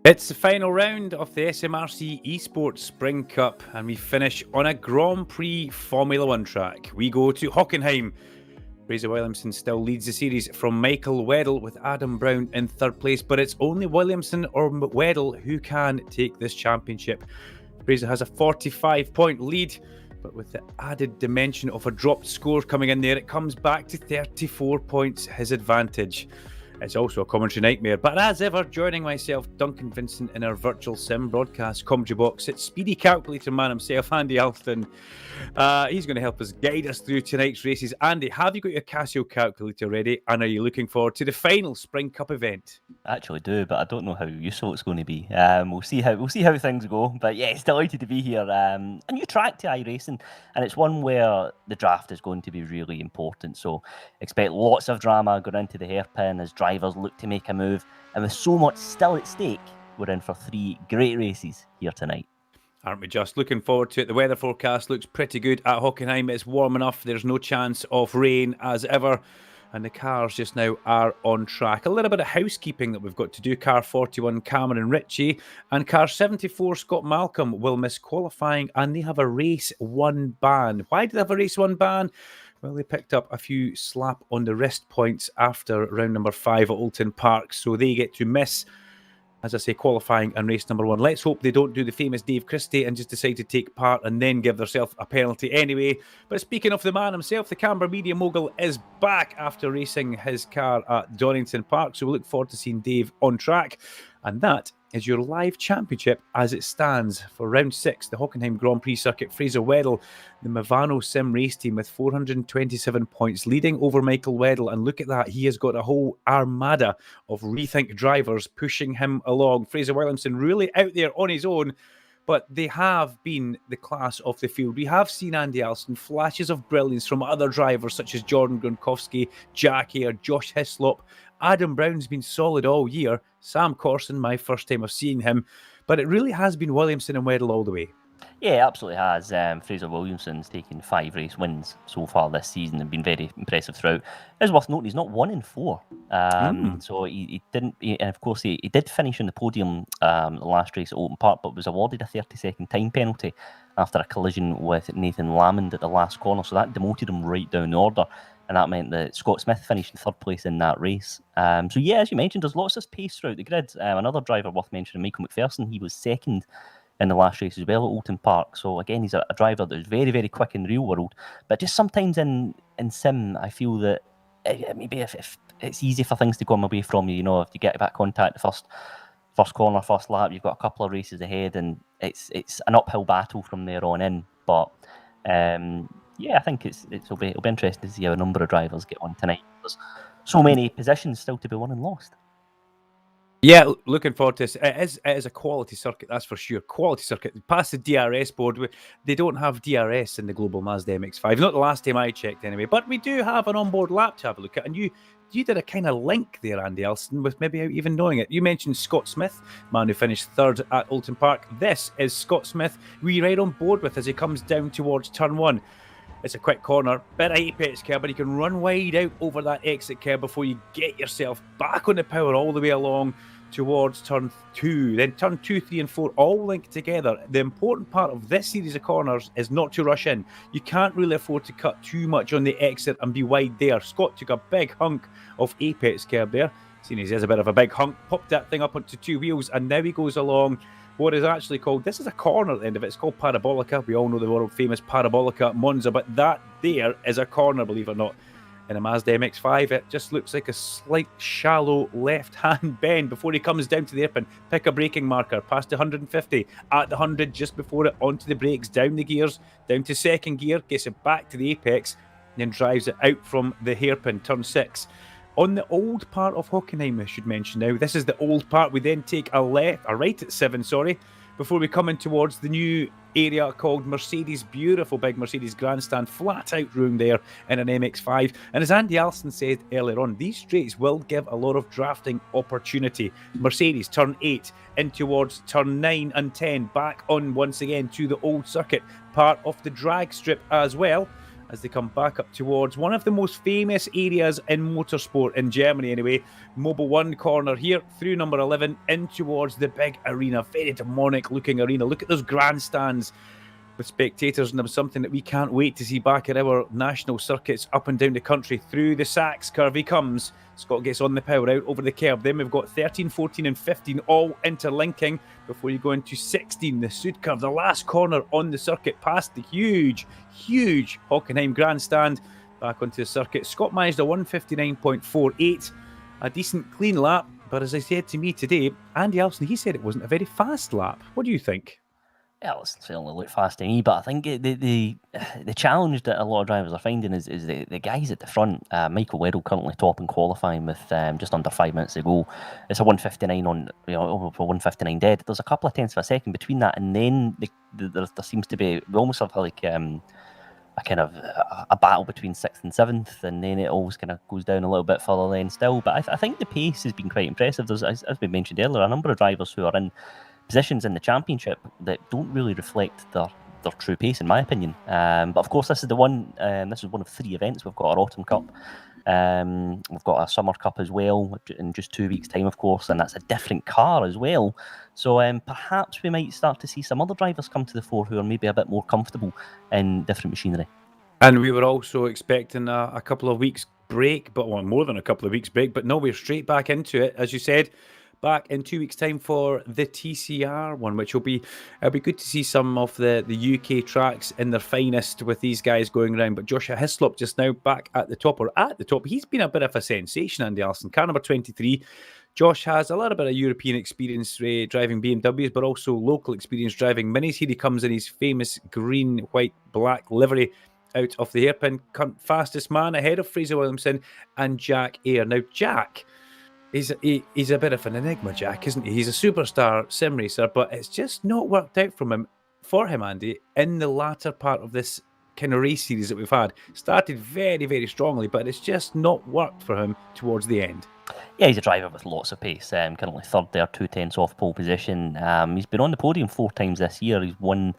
It's the final round of the SMRC eSports Spring Cup, and we finish on a Grand Prix Formula 1 track. We go to Hockenheim. Fraser Williamson still leads the series from Michael Weddle with Adam Brown in third place, but it's only Williamson or Weddle who can take this championship. Fraser has a 45-point lead, but with the added dimension of a dropped score coming in there, it comes back to 34 points his advantage. It's also a commentary nightmare, but as ever, joining myself, Duncan, Vincent, in our virtual sim broadcast commentary box, it's speedy calculator man himself, Andy Alston. He's going to help us guide us through tonight's races. Andy, have you got your Casio calculator ready, and are you looking forward to the final Spring Cup event? I actually do, but I don't know how useful it's going to be. We'll see how things go. But yeah, it's delighted to be here. A new track to iRacing, and it's one where the draft is going to be really important. So expect lots of drama going into the hairpin as drivers look to make a move. And with so much still at stake, we're in for 3 great races here tonight. Aren't we just? Looking forward to it. The weather forecast looks pretty good at Hockenheim. It's warm enough. There's no chance of rain as ever. And the cars just now are on track. A little bit of housekeeping that we've got to do. Car 41, Cameron Ritchie, and car 74, Scott Malcolm, will miss qualifying, and they have a race 1 ban. Why do they have a race 1 ban? Well, they picked up a few slap on the wrist points after round number 5 at Alston Park, so they get to miss, as I say, qualifying and race number 1. Let's hope they don't do the famous Dave Christie and just decide to take part and then give themselves a penalty anyway. But speaking of the man himself, the Canberra media mogul is back after racing his car at Donington Park. So we look forward to seeing Dave on track. And that is your live championship as it stands for round 6, the Hockenheim Grand Prix circuit. Fraser Weddle, the Movano Sim race team, with 427 points, leading over Michael Weddle. And look at that, he has got a whole armada of Rethink drivers pushing him along. Fraser Williamson really out there on his own, but they have been the class of the field. We have seen Andy Alston, flashes of brilliance from other drivers such as Jordan Gronkowski, Jack Hare, Josh Hislop. Adam Brown's been solid all year. Sam Corson, my first time of seeing him. But it really has been Williamson and Weddle all the way. Yeah, it absolutely has. Fraser Williamson's taken 5 race wins so far this season and been very impressive throughout. It's worth noting he's not 1 in 4. So he didn't, and of course he did finish on the podium the last race at Alton Park, but was awarded a 30-second time penalty after a collision with Nathan Lamond at the last corner. So that demoted him right down the order. And that meant that Scott Smith finished in 3rd place in that race. So yeah, as you mentioned, there's lots of pace throughout the grid. Another driver worth mentioning, Michael McPherson, he was 2nd in the last race as well at Alton Park. So again, he's a driver that is very, very quick in the real world. But just sometimes in sim, I feel that maybe if it's easy for things to come away from you, if you get back contact the first corner, first lap, you've got a couple of races ahead, and it's an uphill battle from there on in. But yeah, I think it'll be interesting to see how a number of drivers get on tonight. There's so many positions still to be won and lost. Yeah, looking forward to this. It is a quality circuit, that's for sure. Quality circuit. Past the DRS board, they don't have DRS in the Global Mazda MX-5. Not the last time I checked anyway. But we do have an onboard lap to have a look at. And you did a kind of link there, Andy Alston, with maybe even knowing it. You mentioned Scott Smith, man who finished 3rd at Alton Park. This is Scott Smith we right on board with as he comes down towards turn 1. It's a quick corner, bit of apex curb, but you can run wide out over that exit curb before you get yourself back on the power all the way along towards turn 2. Then turn 2, 3 and 4 all linked together. The important part of this series of corners is not to rush in. You can't really afford to cut too much on the exit and be wide there. Scott took a big hunk of apex curb there. Seeing as he has a bit of a big hunk, popped that thing up onto 2 wheels, and now he goes along what is actually called, this is a corner at the end of it, it's called Parabolica. We all know the world famous Parabolica Monza, but that there is a corner, believe it or not. In a Mazda MX-5, it just looks like a slight shallow left-hand bend before he comes down to the hairpin. Pick a braking marker, past the 150, at the 100 just before it, onto the brakes, down the gears, down to 2nd gear, gets it back to the apex, then drives it out from the hairpin, turn 6. On the old part of Hockenheim, I should mention now, this is the old part. We then take a right at 7, before we come in towards the new area called Mercedes. Beautiful big Mercedes grandstand, flat out room there in an MX-5. And as Andy Alston said earlier on, these straights will give a lot of drafting opportunity. Mercedes turn 8 in towards turn 9 and 10, back on once again to the old circuit, part of the drag strip as well. as they come back up towards one of the most famous areas in motorsport in Germany anyway. Mobil 1 corner here through number 11 in towards the big arena. Very demonic looking arena. Look at those grandstands with spectators in them, something that we can't wait to see back at our national circuits up and down the country. Through the Sachs curve he comes. Scott gets on the power out over the curb. Then we've got 13, 14 and 15 all interlinking before you go into 16, the Sud curve, the last corner on the circuit past the huge Hockenheim grandstand. Back onto the circuit. Scott managed a 159.48, a decent clean lap, but as I said to me today, Andy Alston, he said it wasn't a very fast lap. What do you think? Yeah, it certainly looked fast to me, but I think the challenge that a lot of drivers are finding is the guys at the front. Michael Weddle currently top in qualifying with just under 5 minutes to go. It's a 159 on, over 159 dead. There's a couple of tenths of a second between that, and then there seems to be, we almost have like a kind of a battle between 6th and 7th, and then it always kind of goes down a little bit further then still. But I think the pace has been quite impressive. There's, as we mentioned earlier, a number of drivers who are in positions in the championship that don't really reflect their true pace, in my opinion. But of course, this is one of 3 events. We've got our Autumn Cup, we've got a Summer Cup as well in just 2 weeks' time, of course, and that's a different car as well. So perhaps we might start to see some other drivers come to the fore who are maybe a bit more comfortable in different machinery. And we were also expecting a couple of weeks break, but more than a couple of weeks break. But no, we're straight back into it, as you said. Back in 2 weeks' time for the TCR one, which it'll be good to see some of the UK tracks in their finest with these guys going around. But Joshua Hislop just now back at the top. He's been a bit of a sensation, Andy Alston. Car number 23. Josh has a little bit of European experience driving BMWs, but also local experience driving minis. Here he comes in his famous green, white, black livery out of the hairpin. Fastest man ahead of Fraser Williamson and Jack Ayre. Now, Jack, he's a bit of an enigma, Jack, isn't he? He's a superstar sim racer, but it's just not worked out for him, Andy, in the latter part of this kind of race series that we've had. Started very, very strongly, but it's just not worked for him towards the end. Yeah, he's a driver with lots of pace. Currently third there, 2 tenths off pole position. He's been on the podium 4 times this year. He's won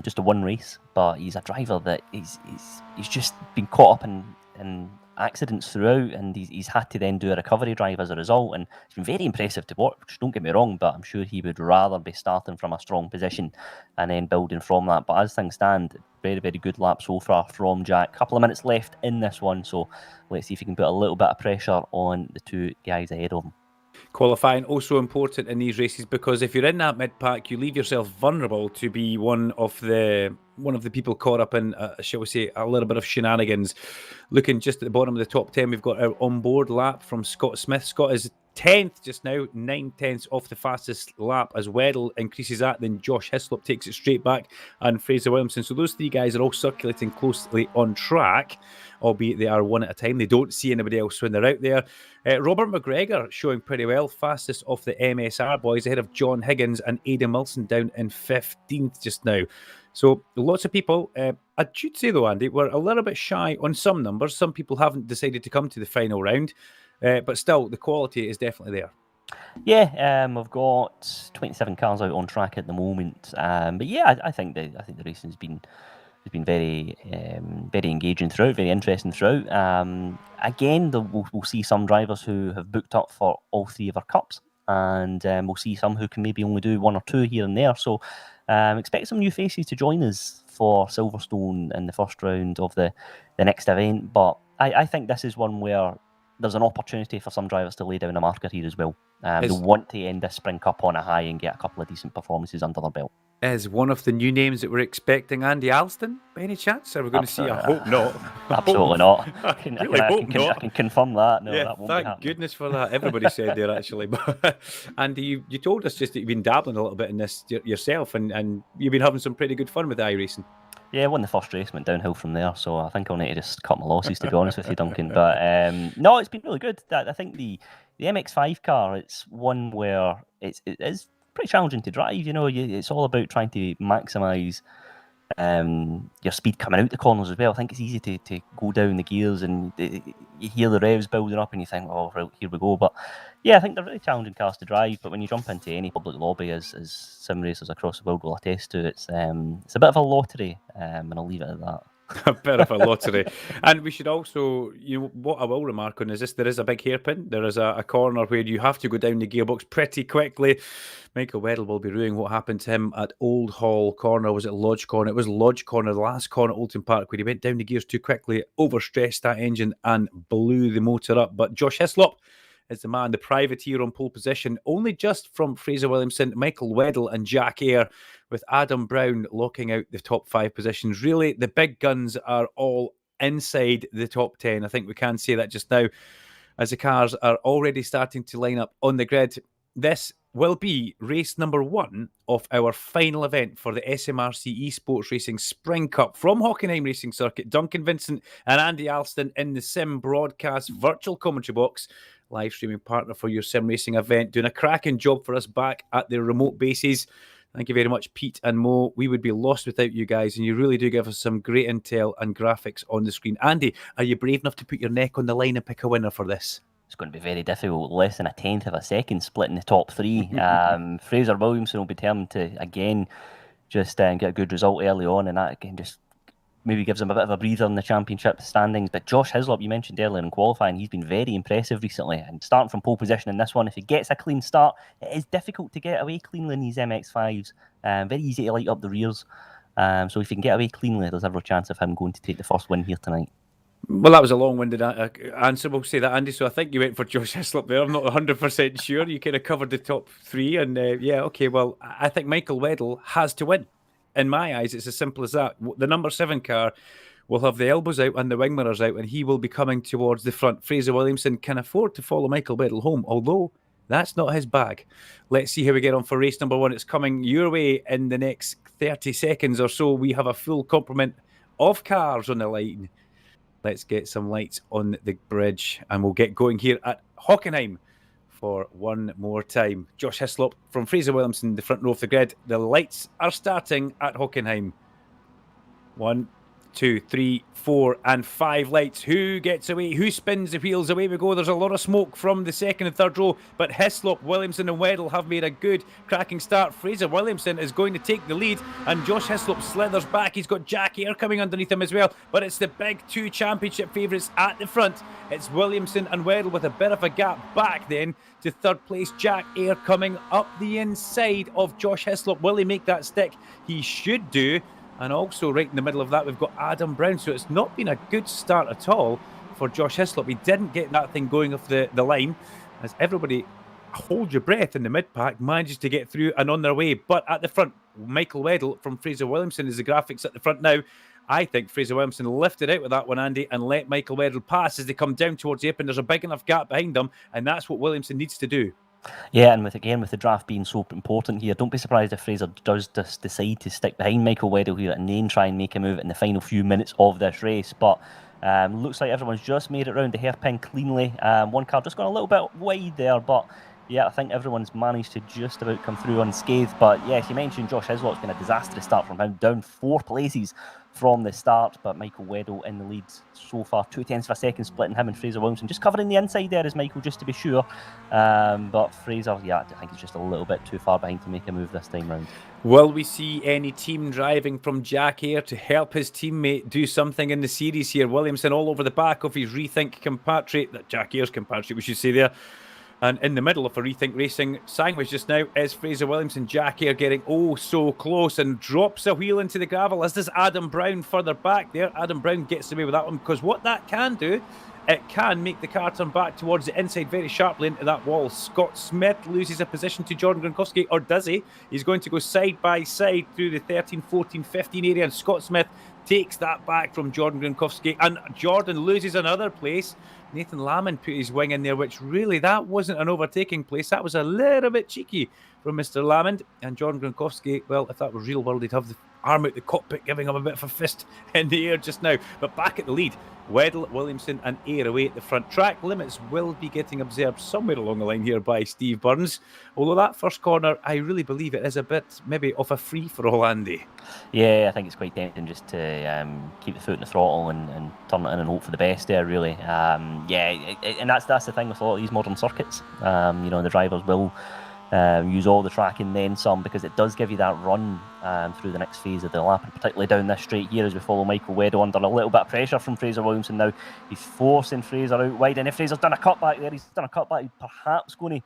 just a one race, but he's a driver that he's just been caught up in accidents throughout, and he's had to then do a recovery drive as a result, and it's been very impressive to watch, don't get me wrong, but I'm sure he would rather be starting from a strong position and then building from that. But as things stand, very, very good lap so far from Jack. Couple of minutes left in this one, so let's see if he can put a little bit of pressure on the 2 guys ahead of him. Qualifying also important in these races, because if you're in that mid-pack, you leave yourself vulnerable to be one of the people caught up in, shall we say, a little bit of shenanigans. Looking just at the bottom of the top 10, we've got our onboard lap from Scott Smith. Scott is 10th just now, 9 tenths off the fastest lap as Weddle increases that. Then Josh Hislop takes it straight back, and Fraser Williamson. So those 3 guys are all circulating closely on track, albeit they are one at a time. They don't see anybody else when they're out there. Robert McGregor showing pretty well, fastest off the MSR boys, ahead of John Higgins and Aidan Wilson down in 15th just now. So lots of people, I should say though, Andy, we're a little bit shy on some numbers. Some people haven't decided to come to the final round, but still the quality is definitely there. Yeah, we've got 27 cars out on track at the moment. But yeah, I think the racing has been very very engaging throughout, very interesting throughout. Again, we'll see some drivers who have booked up for all 3 of our cups, and we'll see some who can maybe only do 1 or 2 here and there. So expect some new faces to join us for Silverstone in the first round of the next event. But I think this is one where there's an opportunity for some drivers to lay down a marker here as well. They want to end this Spring Cup on a high and get a couple of decent performances under their belt. Is one of the new names that we're expecting Andy Alston, by any chance? Are we going to see? I hope not. Absolutely not. I can confirm that. No, yeah, that won't thank be happening. goodness for that. Everybody said there, actually. But Andy, you told us just that you've been dabbling a little bit in this yourself, and you've been having some pretty good fun with iRacing. Yeah, I won the first race, went downhill from there, so I think I'll need to just cut my losses, to be honest with you, Duncan. But no, it's been really good. I think the MX-5 car, it's one where it is pretty challenging to drive. You know, it's all about trying to maximise your speed coming out the corners as well. I think it's easy to go down the gears, and you hear the revs building up and you think, oh, right, here we go. But yeah, I think they're really challenging cars to drive, but when you jump into any public lobby, as sim racers across the world will attest to, it's a bit of a lottery, and I'll leave it at that. A bit of a lottery. And we should also, what I will remark on is this: there is a big hairpin. There is a corner where you have to go down the gearbox pretty quickly. Michael Weddle will be ruining what happened to him at Old Hall Corner. Was it Lodge Corner? It was Lodge Corner, the last corner at Oulton Park, where he went down the gears too quickly, overstressed that engine and blew the motor up. But Josh Hislop is the man, the privateer on pole position, only just from Fraser Williamson, Michael Weddle and Jack Eyre, with Adam Brown locking out the top 5 positions. Really, the big guns are all inside the top 10. I think we can say that just now, as the cars are already starting to line up on the grid. This will be race number 1 of our final event for the SMRC eSports Racing Spring Cup from Hockenheim Racing Circuit. Duncan, Vincent and Andy Alston in the Sim Broadcast virtual commentary box, live streaming partner for your sim racing event, doing a cracking job for us back at the remote bases. Thank you very much, Pete and Mo. We would be lost without you guys, and you really do give us some great intel and graphics on the screen. Andy, are you brave enough to put your neck on the line and pick a winner for this? It's going to be very difficult. Less than a tenth of a second split in the top 3. Fraser Williamson will be determined to, again, just get a good result early on, and that, again, just maybe gives him a bit of a breather in the championship standings. But Josh Hislop, you mentioned earlier in qualifying, he's been very impressive recently. And starting from pole position in this one, if he gets a clean start, it is difficult to get away cleanly in these MX-5s. Very easy to light up the rears. So if he can get away cleanly, there's every chance of him going to take the first win here tonight. Well, that was a long-winded answer, we'll say that, Andy. So I think you went for Josh Hislop there. I'm not 100% sure. You kind of covered the top 3. And yeah, okay, well, I think Michael Weddle has to win. In my eyes, it's as simple as that. The number 7 car will have the elbows out and the wing mirrors out, and he will be coming towards the front. Fraser Williamson can afford to follow Michael Weddle home, although that's not his bag. Let's see how we get on for race number 1. It's coming your way in the next 30 seconds or so. We have a full complement of cars on the line. Let's get some lights on the bridge, and we'll get going here at Hockenheim for one more time. Josh Hislop from Fraser Williamson, the front row of the grid. The lights are starting at Hockenheim. 1, 2, 3, 4, and 5 lights. Who gets away? Who spins the wheels? Away we go. There's a lot of smoke from the second and third row, but Hislop, Williamson and Weddle have made a good cracking start. Fraser Williamson is going to take the lead, and Josh Hislop slithers back. He's got Jack Eyre coming underneath him as well, but it's the big 2 championship favourites at the front. It's Williamson and Weddle with a bit of a gap back then to third place. Jack Eyre coming up the inside of Josh Hislop. Will he make that stick? He should do. And also right in the middle of that, we've got Adam Brown. So it's not been a good start at all for Josh Hislop. He didn't get that thing going off the line, as everybody, hold your breath, in the mid-pack manages to get through and on their way. But at the front, Michael Weddle from Fraser Williamson is the graphics at the front now. I think Fraser Williamson lifted out with that one, Andy, and let Michael Weddle pass as they come down towards the apron. There's a big enough gap behind them, and that's what Williamson needs to do. Yeah, and with the draft being so important here, don't be surprised if Fraser does just decide to stick behind Michael Weddle here and then try and make a move in the final few minutes of this race. But looks like everyone's just made it round the hairpin cleanly. One car just gone a little bit wide there, but yeah, I think everyone's managed to just about come through unscathed. But yes, you mentioned Josh Hislop's been a disastrous start from him, down 4 places from the start, but Michael Weddle in the lead so far, 0.2 of a second splitting him and Fraser Williamson, just covering the inside there is Michael, just to be sure. But Fraser, yeah, I think he's just a little bit too far behind to make a move this time round. Will we see any team driving from Jack Eyre to help his teammate do something in the series here? Williamson all over the back of his Rethink compatriot, that Jack Eyre's compatriot, we should say there. And in the middle of a Rethink Racing sandwich just now is Fraser Williamson. Jack Eyre getting oh so close and drops a wheel into the gravel, as does Adam Brown further back there. Adam Brown gets away with that one, because what that can do, it can make the car turn back towards the inside very sharply into that wall. Scott Smith loses a position to Jordan Gronkowski, or does he? He's going to go side by side through the 13, 14, 15 area, and Scott Smith takes that back from Jordan Gronkowski, and Jordan loses another place. Nathan Lamond put his wing in there, which really, that wasn't an overtaking place. That was a little bit cheeky from Mr. Lamond. And Jordan Gronkowski, well, if that was real world, he'd have the arm out the cockpit, giving him a bit of a fist in the air just now. But back at the lead, Weddle, Williamson and Eyre away at the front. Track limits will be getting observed somewhere along the line here by Steve Burns. Although that first corner, I really believe it is a bit maybe of a free-for-all, Andy. Yeah, I think it's quite tempting just to keep the foot in the throttle and turn it in and hope for the best there, really. Yeah, and that's the thing with a lot of these modern circuits. The drivers will use all the track and then some, because it does give you that run through the next phase of the lap, and particularly down this straight here as we follow Michael Weddle under a little bit of pressure from Fraser Williamson now. He's forcing Fraser out wide, and if Fraser's done a cutback there, he's perhaps going to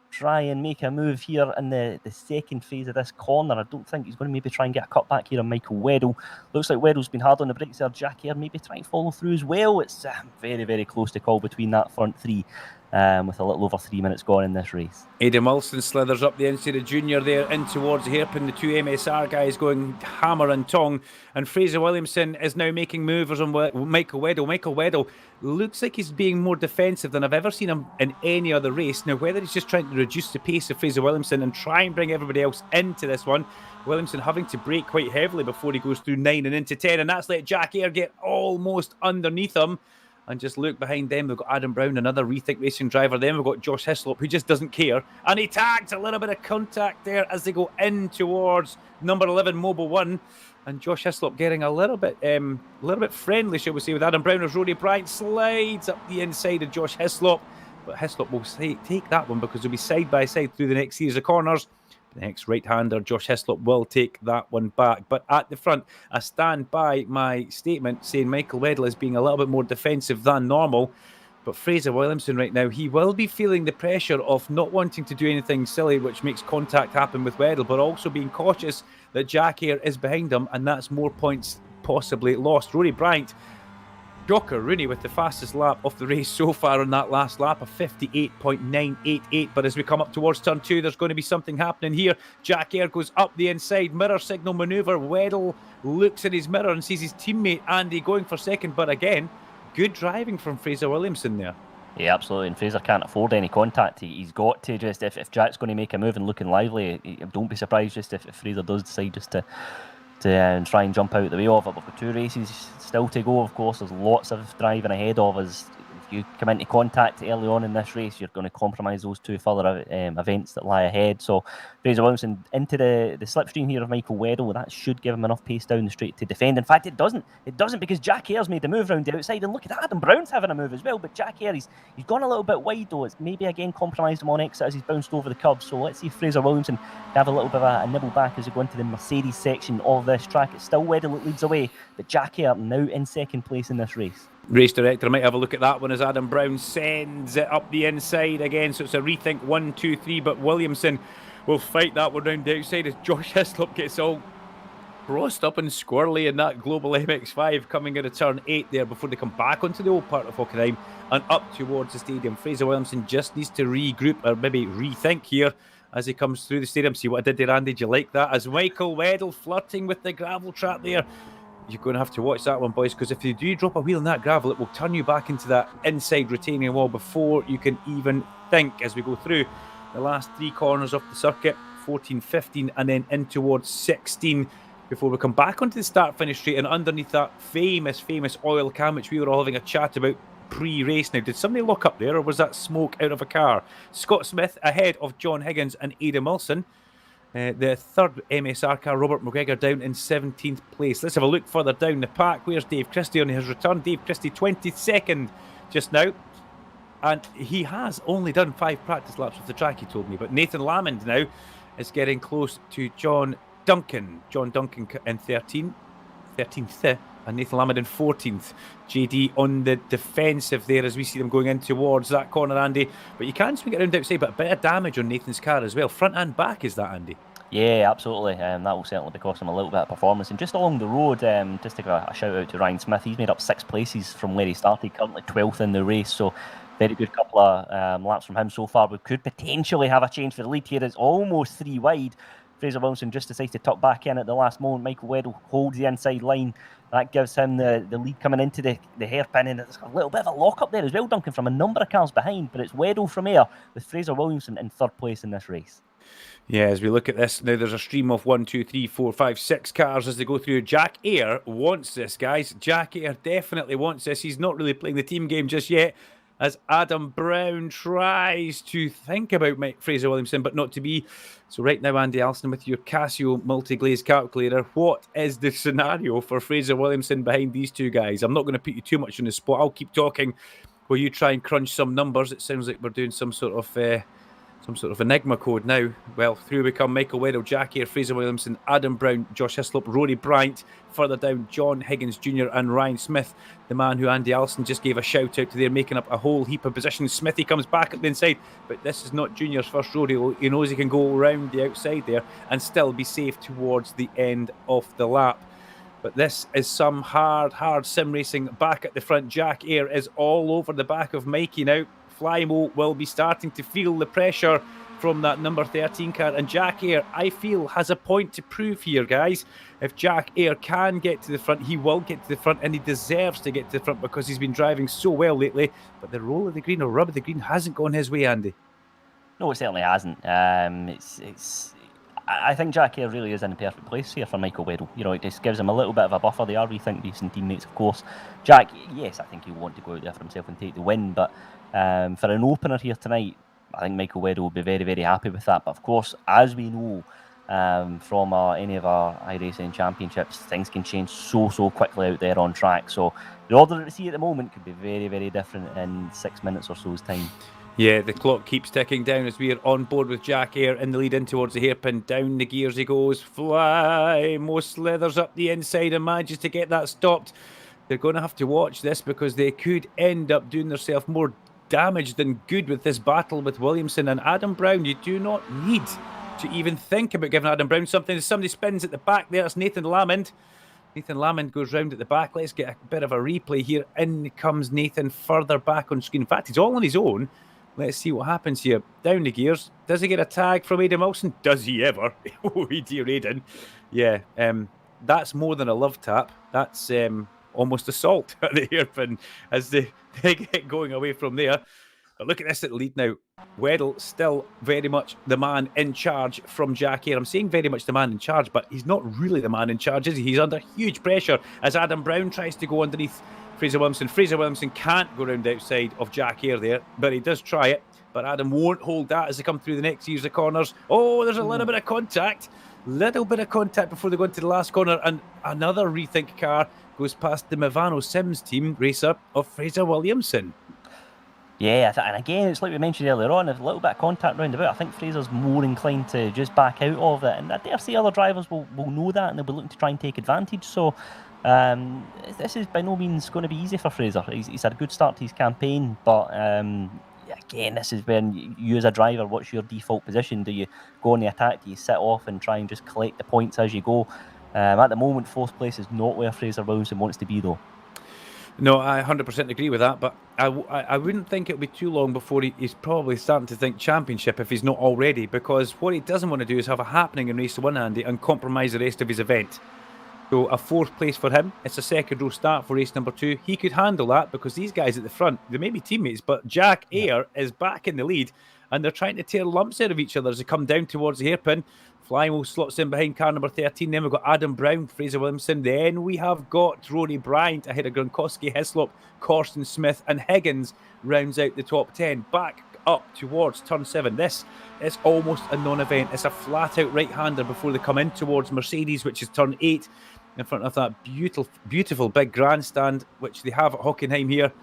try and make a move here in the second phase of this corner. I don't think he's going to maybe try and get a cutback here on Michael Weddle. Looks like Weddle's been hard on the brakes there. Jack Eyre maybe trying to follow through as well. It's very, very close to call between that front three. With a little over 3 minutes gone in this race. Alston slithers up the inside of Junior there in towards the hairpin. The two MSR guys going hammer and tong, and Fraser Williamson is now making moves on Michael Weddle. Michael Weddle looks like he's being more defensive than I've ever seen him in any other race. Now, whether he's just trying to reduce the pace of Fraser Williamson and try and bring everybody else into this one, Williamson having to brake quite heavily before he goes through 9 and into 10, and that's let Jack Eyre get almost underneath him. And just look behind them, we've got Adam Brown, another Rethink Racing driver. Then we've got Josh Hislop, who just doesn't care. And he tags a little bit of contact there as they go in towards number 11, Mobile 1. And Josh Hislop getting a little bit friendly, shall we say, with Adam Brown as Rory Bryant slides up the inside of Josh Hislop. But Hislop will take that one because they'll be side by side through the next series of corners. The next right-hander, Josh Hislop, will take that one back. But at the front, I stand by my statement saying Michael Weddle is being a little bit more defensive than normal. But Fraser Williamson right now, he will be feeling the pressure of not wanting to do anything silly which makes contact happen with Weddle, but also being cautious that Jack Eyre is behind him, and that's more points possibly lost. Rory Bryant, shocker, Rooney with the fastest lap of the race so far on that last lap of 58.988. But as we come up towards turn 2, there's going to be something happening here. Jack Eyre goes up the inside, mirror signal manoeuvre. Weddle looks in his mirror and sees his teammate Andy going for second. But again, good driving from Fraser Williamson there. Yeah, absolutely. And Fraser can't afford any contact. He's got to just, if Jack's going to make a move and looking lively, don't be surprised just if Fraser does decide just to try and jump out the way of it. We've got 2 races still to go, of course. There's lots of driving ahead of us. If you come into contact early on in this race, you're going to compromise those 2 further events that lie ahead. So Fraser Williamson into the slipstream here of Michael Weddle. That should give him enough pace down the straight to defend. In fact, it doesn't. It doesn't, because Jack Eyre's made the move round the outside. And look at that, Adam Brown's having a move as well. But Jack Eyre, he's gone a little bit wide, though. It's maybe again compromised him on exit as he's bounced over the curb. So let's see if Fraser Williamson can have a little bit of a nibble back as we go into the Mercedes section of this track. It's still Weddle that leads away, but Jack Eyre now in second place in this race. Race director might have a look at that one as Adam Brown sends it up the inside again. So it's a rethink 1, 2, 3. But Williamson will fight that one round the outside as Josh Hislop gets all crossed up and squirrely in that Global MX-5 coming out of turn 8 there before they come back onto the old part of Hockenheim and up towards the stadium. Fraser Williamson just needs to regroup or maybe rethink here as he comes through the stadium. See what I did there, Andy? Do you like that? As Michael Weddle flirting with the gravel trap there. You're going to have to watch that one, boys, because if you do drop a wheel in that gravel, it will turn you back into that inside retaining wall before you can even think as we go through the last 3 corners of the circuit, 14, 15, and then in towards 16 before we come back onto the start-finish straight and underneath that famous oil can, which we were all having a chat about pre-race. Now, did somebody look up there, or was that smoke out of a car? Scott Smith ahead of John Higgins and Adam Wilson. The third MSR car, Robert McGregor, down in 17th place. Let's have a look further down the pack. Where's Dave Christie on his return? Dave Christie, 22nd just now. And he has only done 5 practice laps of the track, he told me. But Nathan Lamond now is getting close to John Duncan. John Duncan in 13th, and Nathan Lamond in 14th. JD on the defensive there as we see them going in towards that corner, Andy. But you can swing it around outside, but a bit of damage on Nathan's car as well. Front and back, is that, Andy? Yeah, absolutely. That will certainly be costing him a little bit of performance. And just along the road, just to give a shout out to Ryan Smith, he's made up 6 places from where he started, currently 12th in the race. So very good couple of laps from him so far. We could potentially have a change for the lead here. It's almost 3 wide. Fraser Williamson just decides to tuck back in at the last moment. Michael Weddle holds the inside line. That gives him the lead coming into the hairpin, and it's a little bit of a lock up there as well, Duncan, from a number of cars behind. But it's Weddle from Ayr with Fraser Williamson in 3rd place in this race. Yeah, as we look at this, now there's a stream of 1, 2, 3, 4, 5, 6 cars as they go through. Jack Eyre wants this, guys. Jack Eyre definitely wants this. He's not really playing the team game just yet, as Adam Brown tries to think about Fraser Williamson, but not to be. So right now, Andy Alston, with your Casio multi-glaze calculator, what is the scenario for Fraser Williamson behind these 2 guys? I'm not going to put you too much on the spot. I'll keep talking while you try and crunch some numbers. It sounds like we're doing some sort of some sort of enigma code now. Well, through we come. Michael Weddle, Jack Eyre, Fraser Williamson, Adam Brown, Josh Hislop, Rory Bryant. Further down, John Higgins Jr. and Ryan Smith, the man who Andy Alston just gave a shout out to there, making up a whole heap of positions. Smithy comes back up the inside, but this is not Junior's first rodeo. He knows he can go around the outside there and still be safe towards the end of the lap. But this is some hard sim racing back at the front. Jack Eyre is all over the back of Mikey now. Flymo will be starting to feel the pressure from that number 13 car. And Jack Eyre, I feel, has a point to prove here, guys. If Jack Eyre can get to the front, he will get to the front, and he deserves to get to the front because he's been driving so well lately. But the roll of the green or rub of the green hasn't gone his way, Andy. No, it certainly hasn't. I think Jack Eyre really is in the perfect place here for Michael Weddle. You know, it just gives him a little bit of a buffer. They are rethink racing teammates, of course. Jack, yes, I think he'll want to go out there for himself and take the win, but for an opener here tonight, I think Michael Weddle will be very, very happy with that. But of course, as we know from any of our iRacing championships, things can change so quickly out there on track. So the order that we see at the moment could be very, very different in 6 minutes or so's time. Yeah, the clock keeps ticking down as we are on board with Jack Eyre in the lead in towards the hairpin. Down the gears he goes. Flymo slithers up the inside and manages to get that stopped. They're going to have to watch this because they could end up doing themselves more damage than good with this battle with Williamson and Adam Brown. You do not need to even think about giving Adam Brown something. Somebody spins at the back there. It's Nathan Lamond. Nathan Lamond goes round at the back. Let's get a bit of a replay here. In comes Nathan further back on screen. In fact, he's all on his own. Let's see what happens here. Down the gears. Does he get a tag from Aidan Wilson? Does he ever? Oh, dear Aidan. Yeah, that's more than a love tap. That's almost assault at the hairpin as they get going away from there. But look at this at the lead now. Weddle still very much the man in charge from Jack Eyre. I'm saying very much the man in charge, but he's not really the man in charge, is he? He's under huge pressure as Adam Brown tries to go underneath Fraser Williamson. Fraser Williamson can't go round the outside of Jack Eyre there, but he does try it. But Adam won't hold that as they come through the next series of corners. Oh, there's a little bit of contact. Little bit of contact before they go into the last corner. And another Rethink car goes past the Movano Sims team racer of Fraser Williamson. Yeah, and again, it's like we mentioned earlier on, there's a little bit of contact round about. I think Fraser's more inclined to just back out of it. And I dare say other drivers will know that and they'll be looking to try and take advantage. So this is by no means going to be easy for Fraser. He's had a good start to his campaign, but again, this is when you as a driver, what's your default position? Do you go on the attack? Do you sit off and try and just collect the points as you go? At the moment, fourth place is not where Fraser Williamson wants to be, though. No, I 100% agree with that, but I wouldn't think it'll be too long before he's probably starting to think championship if he's not already, because what he doesn't want to do is have a happening in race 1, Andy, and compromise the rest of his event. So a fourth place for him. It's a second row start for race number 2. He could handle that because these guys at the front, they may be teammates, but Jack Eyre is back in the lead and they're trying to tear lumps out of each other as they come down towards the hairpin. Flymo slots in behind car number 13. Then we've got Adam Brown, Fraser Williamson. Then we have got Rory Bryant ahead of Gronkowski, Hislop, Corsten Smith, and Higgins rounds out the top 10. Back up towards turn 7. This is almost a non-event. It's a flat-out right-hander before they come in towards Mercedes, which is turn 8. In front of that beautiful big grandstand, which they have at Hockenheim here.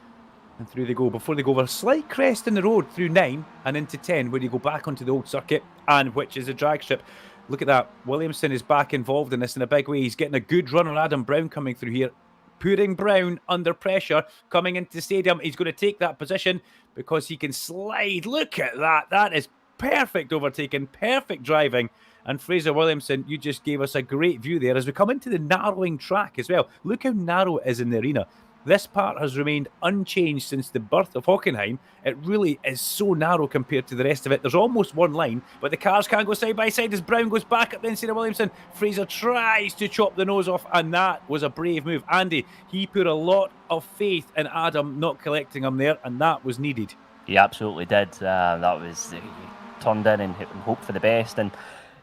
And through they go. Before they go over a slight crest in the road through 9 and into 10, where you go back onto the old circuit, and which is a drag strip. Look at that. Williamson is back involved in this in a big way. He's getting a good run on Adam Brown coming through here. Putting Brown under pressure, coming into the stadium. He's going to take that position because he can slide. Look at that. That is perfect overtaking, perfect driving. And Fraser Williamson, you just gave us a great view there as we come into the narrowing track as well. Look how narrow it is in the arena. This part has remained unchanged since the birth of Hockenheim. It really is so narrow compared to the rest of it. There's almost one line, but the cars can't go side by side as Brown goes back up the inside of Williamson. Fraser tries to chop the nose off, and that was a brave move. Andy, he put a lot of faith in Adam not collecting him there, and that was needed. He absolutely did. That was he turned in and hoped for the best. And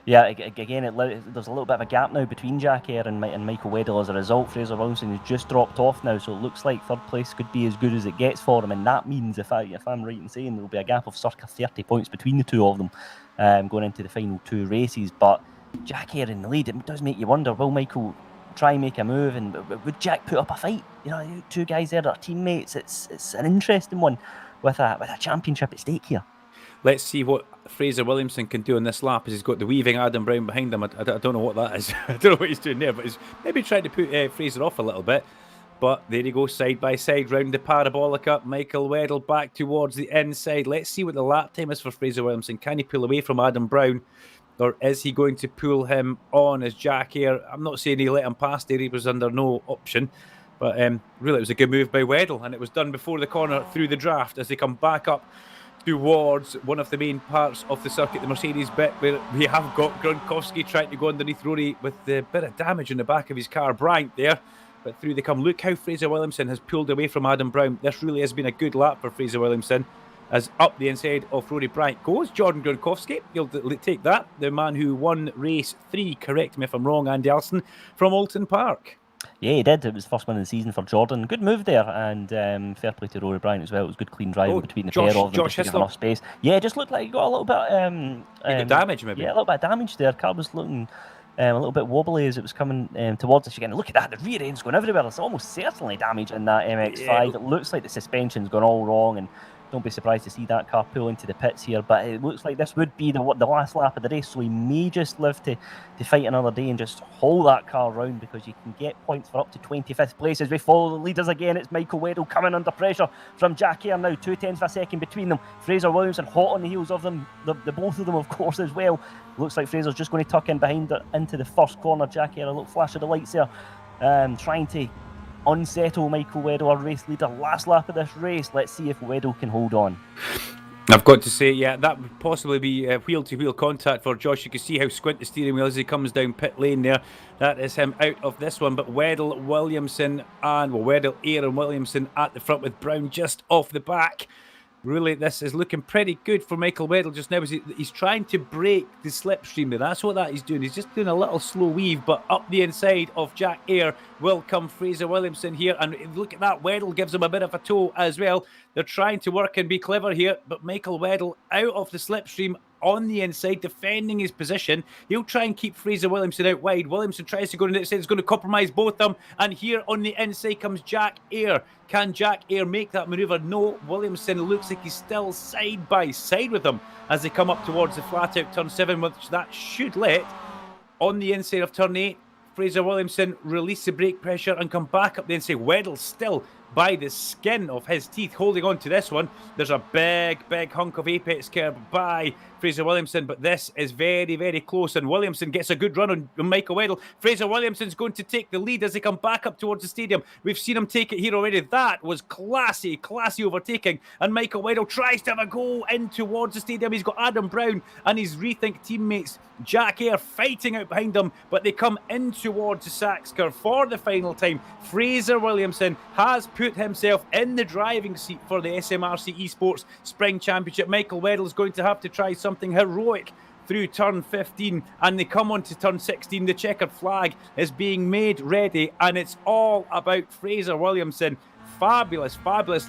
yeah, again, there's a little bit of a gap now between Jack Eyre and Michael Weddle as a result. Fraser Williamson has just dropped off now, so it looks like third place could be as good as it gets for him, and that means, if I'm right in saying, there will be a gap of circa 30 points between the two of them going into the final 2 races. But Jack Eyre in the lead, it does make you wonder, will Michael try and make a move, and would Jack put up a fight? You know, 2 guys there that are teammates. It's an interesting one with a championship at stake here. Let's see what Fraser Williamson can do on this lap is he's got the weaving Adam Brown behind him. I don't know what that is. I don't know what he's doing there, but he's maybe trying to put Fraser off a little bit. But there he goes, side by side, round the parabolic. Michael Weddle back towards the inside. Let's see what the lap time is for Fraser Williamson. Can he pull away from Adam Brown? Or is he going to pull him on as Jack Eyre? I'm not saying he let him pass there. He was under no option. But really, it was a good move by Weddle. And it was done before the corner through the draft as they come back up towards one of the main parts of the circuit, the Mercedes bit, where we have got Gronkowski trying to go underneath Rory with the bit of damage in the back of his car. Bryant there. But through they come. Look how Fraser Williamson has pulled away from Adam Brown. This really has been a good lap for Fraser Williamson. As up the inside of Rory Bryant goes Jordan Gronkowski. He'll take that. The man who won race 3, correct me if I'm wrong, Andy Alston, from Alton Park. Yeah, he did. It was the first win of the season for Jordan. Good move there, and fair play to Rory Bryant as well. It was good, clean driving between the pair of them. Just enough space. Yeah, it just looked like he got a little bit damage, maybe. Yeah, a little bit of damage there. Car was looking a little bit wobbly as it was coming towards us again. Look at that, the rear end's going everywhere. There's almost certainly damage in that MX-5. Yeah. It looks like the suspension's gone all wrong, and don't be surprised to see that car pull into the pits here, but it looks like this would be the last lap of the race, so he may just live to fight another day and just haul that car round, because you can get points for up to 25th place as we follow the leaders again. It's Michael Weddle coming under pressure from Jack Eyre now, 2/10 of a second between them. Fraser Williamson hot on the heels of them, the both of them of course as well. Looks like Fraser's just going to tuck in behind her into the first corner. Jack Eyre, a little flash of the lights there, trying to unsettle Michael Weddle, our race leader. Last lap of this race. Let's see if Weddle can hold on. I've got to say, yeah, that would possibly be wheel-to-wheel contact for Josh. You can see how squint the steering wheel as he comes down pit lane there. That is him out of this one. But Weddle, Williamson, Weddle, Eyre and Williamson at the front with Brown just off the back. Really, this is looking pretty good for Michael Weddle just now. He's trying to break the slipstream there. That's what he's doing. He's just doing a little slow weave, but up the inside of Jack Eyre will come Fraser Williamson here. And look at that, Weddle gives him a bit of a tow as well. They're trying to work and be clever here, but Michael Weddle out of the slipstream on the inside, defending his position. He'll try and keep Fraser Williamson out wide. Williamson tries to go on the outside. It's going to compromise both of them. And here on the inside comes Jack Eyre. Can Jack Eyre make that manoeuvre? No. Williamson looks like he's still side by side with them as they come up towards the flat out turn 7, which that should let on the inside of turn 8. Fraser Williamson release the brake pressure and come back up the inside. Weddle still by the skin of his teeth holding on to this one. There's a big hunk of apex curb by Fraser Williamson, but this is very, very close, and Williamson gets a good run on Michael Weddle. Fraser Williamson's going to take the lead as they come back up towards the stadium. We've seen him take it here already. That was classy overtaking, and Michael Weddle tries to have a go in towards the stadium. He's got Adam Brown and his Rethink teammates Jack Eyre fighting out behind him, but they come in towards the Sachs curve for the final time. Fraser Williamson has put himself in the driving seat for the SMRC eSports Spring Championship. Michael Weddle is going to have to try something heroic through turn 15, and they come on to turn 16. The checkered flag is being made ready, and it's all about Fraser Williamson. Fabulous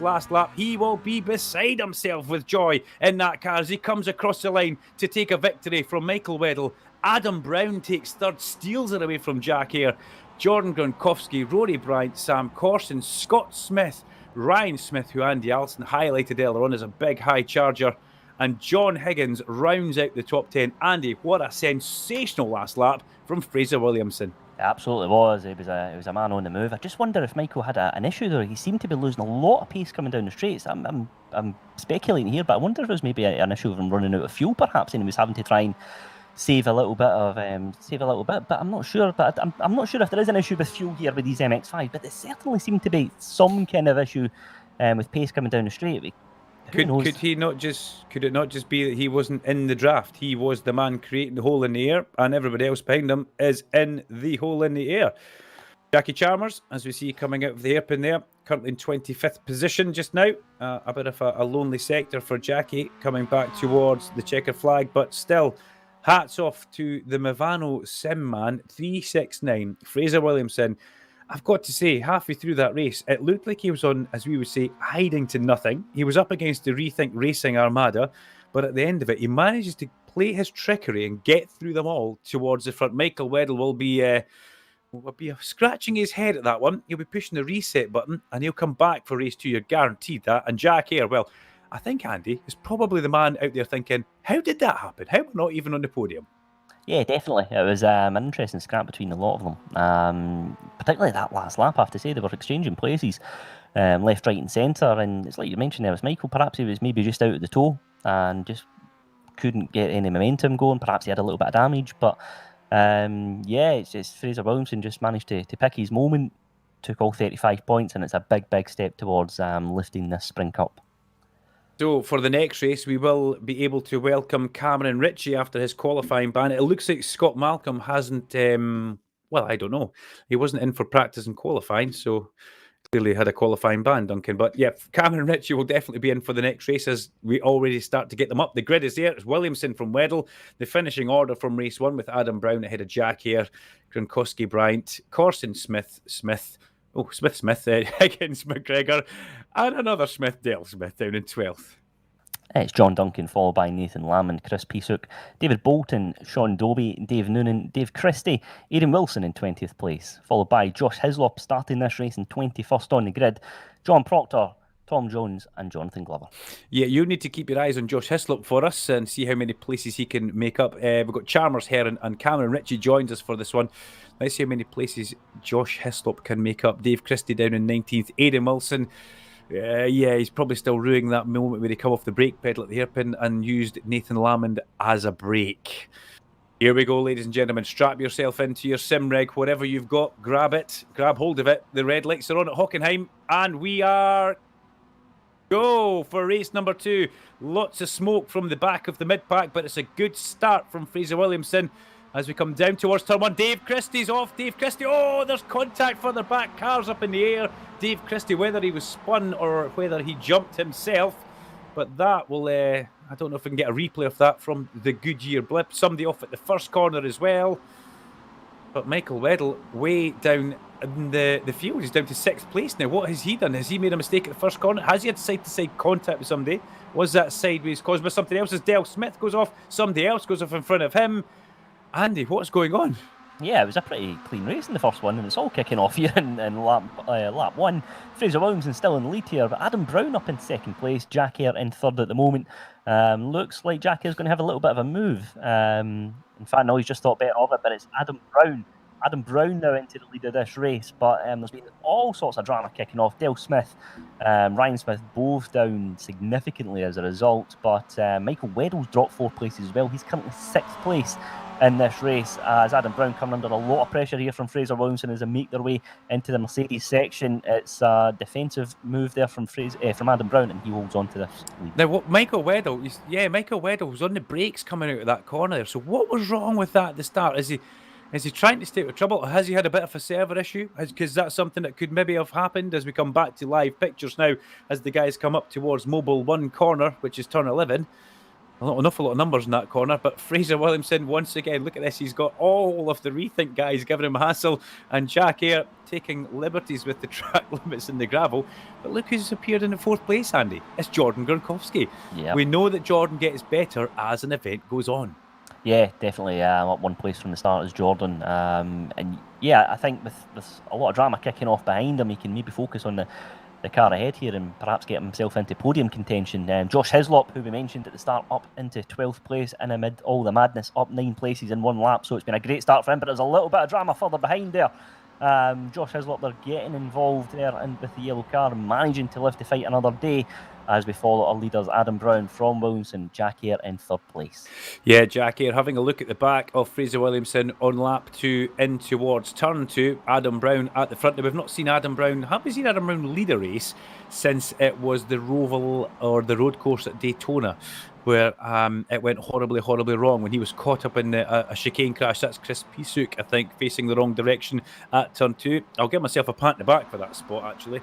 last lap. He will be beside himself with joy in that car as he comes across the line to take a victory from Michael Weddle. Adam Brown takes third, steals it away from Jack Eyre. Jordan Gronkowski, Rory Bryant, Sam Corson, Scott Smith, Ryan Smith, who Andy Alston highlighted earlier on as a big high charger, and John Higgins rounds out the top 10. Andy, what a sensational last lap from Fraser Williamson. It absolutely was. It was a man on the move. I just wonder if Michael had an issue there. He seemed to be losing a lot of pace coming down the straights. I'm speculating here, but I wonder if it was maybe an issue of him running out of fuel, perhaps, and he was having to try and save a little bit. But I'm not sure. But I'm not sure if there is an issue with fuel here with these MX-5. But there certainly seemed to be some kind of issue with pace coming down the straight. Could it not just be that he wasn't in the draft? He was the man creating the hole in the air, and everybody else behind him is in the hole in the air. Jackie Chalmers, as we see coming out of the hairpin there, currently in 25th position just now. A bit of a lonely sector for Jackie coming back towards the checkered flag, but still, hats off to the Movano Sim man, 369, Fraser Williamson. I've got to say, halfway through that race, it looked like he was on, as we would say, hiding to nothing. He was up against the Rethink Racing Armada, but at the end of it, he manages to play his trickery and get through them all towards the front. Michael Weddle will be scratching his head at that one. He'll be pushing the reset button, and he'll come back for race 2. You're guaranteed that. And Jack Eyre, well, I think Andy is probably the man out there thinking, how did that happen? How we're not even on the podium? Yeah, definitely. It was an interesting scrap between a lot of them. Particularly that last lap, I have to say. They were exchanging places, left, right and centre. And it's like you mentioned there was Michael. Perhaps he was maybe just out of the toe and just couldn't get any momentum going. Perhaps he had a little bit of damage. But it's just Fraser Williamson just managed to pick his moment, took all 35 points, and it's a big, big step towards lifting this Spring Cup. So for the next race, we will be able to welcome Cameron Ritchie after his qualifying ban. It looks like Scott Malcolm hasn't, well, I don't know. He wasn't in for practice and qualifying, so clearly had a qualifying ban, Duncan. But yeah, Cameron Ritchie will definitely be in for the next race as we already start to get them up. The grid is there. It's Williamson from Weddell. The finishing order from race 1 with Adam Brown ahead of Jack Hare, Gronkowski Bryant, Corson Smith, Higgins McGregor, and another Smith, Dale Smith down in 12th. It's John Duncan, followed by Nathan Lamb, Chris Pisuk, David Bolton, Sean Dobie, Dave Noonan, Dave Christie, Aidan Wilson in 20th place, followed by Josh Hislop starting this race in 21st on the grid, John Proctor, Tom Jones and Jonathan Glover. Yeah, you need to keep your eyes on Josh Hislop for us and see how many places he can make up. We've got Chalmers, Heron and Cameron Ritchie joins us for this one. Let's see how many places Josh Hislop can make up. Dave Christie down in 19th. Aidan Wilson, he's probably still ruining that moment where he come off the brake pedal at the hairpin and used Nathan Lamond as a brake. Here we go, ladies and gentlemen. Strap yourself into your sim rig. Whatever you've got, grab it. Grab hold of it. The red lights are on at Hockenheim. And we are go for race number 2. Lots of smoke from the back of the mid-pack, but it's a good start from Fraser Williamson. As we come down towards turn 1, Dave Christie's off. Dave Christie, there's contact further back. Cars up in the air. Dave Christie, whether he was spun or whether he jumped himself. But that will, I don't know if we can get a replay of that from the Goodyear blip. Somebody off at the first corner as well. But Michael Weddell way down in the field. He's down to 6th place now. What has he done? Has he made a mistake at the first corner? Has he had side-to-side contact with somebody? Was that sideways caused by something else? As Dale Smith goes off, somebody else goes off in front of him. Andy, what's going on? Yeah, it was a pretty clean race in the first one, and it's all kicking off here in lap 1. Fraser Williamson still in the lead here, but Adam Brown up in 2nd place, Jack Hare in 3rd at the moment. Looks like Jack Hare's going to have a little bit of a move. In fact, no, he's just thought better of it, but it's Adam Brown. Adam Brown now into the lead of this race, but there's been all sorts of drama kicking off. Dale Smith, Ryan Smith, both down significantly as a result, but Michael Weddell's dropped 4 places as well. He's currently 6th place in this race, as Adam Brown coming under a lot of pressure here from Fraser Williamson as they make their way into the Mercedes section. It's a defensive move there from Adam Brown, and he holds on to this lead. Now, what Michael Weddell was on the brakes coming out of that corner there. So what was wrong with that at the start? Is he trying to stay out of trouble, or has he had a bit of a server issue? Because that's something that could maybe have happened as we come back to live pictures now, as the guys come up towards Mobile 1 corner, which is turn 11. An awful lot of numbers in that corner, but Fraser Williamson, once again, look at this, he's got all of the Rethink guys giving him a hassle, and Jack Hare taking liberties with the track limits in the gravel. But look who's appeared in the 4th place, Andy. It's Jordan Gronkowski. Yep. We know that Jordan gets better as an event goes on. Yeah, definitely. Up 1 place from the start is Jordan. And yeah, I think with a lot of drama kicking off behind him, he can maybe focus on the car ahead here and perhaps get himself into podium contention. Josh Hislop, who we mentioned at the start, up into 12th place in amid all the madness, up 9 places in 1 lap. So it's been a great start for him, but there's a little bit of drama further behind there. Josh Hislop, they're getting involved there with the yellow car and managing to live to fight another day as we follow our leaders Adam Brown from Williamson, Jack Hare in 3rd place. Yeah, Jack Hare having a look at the back of Fraser Williamson on lap 2 in towards turn 2. Adam Brown at the front. Now, we've not seen Adam Brown. Have we seen Adam Brown lead a race since it was the Roval or the road course at Daytona, where it went horribly, horribly wrong when he was caught up in a chicane crash? That's Chris Pisuk, I think, facing the wrong direction at turn 2. I'll give myself a pat in the back for that spot, actually.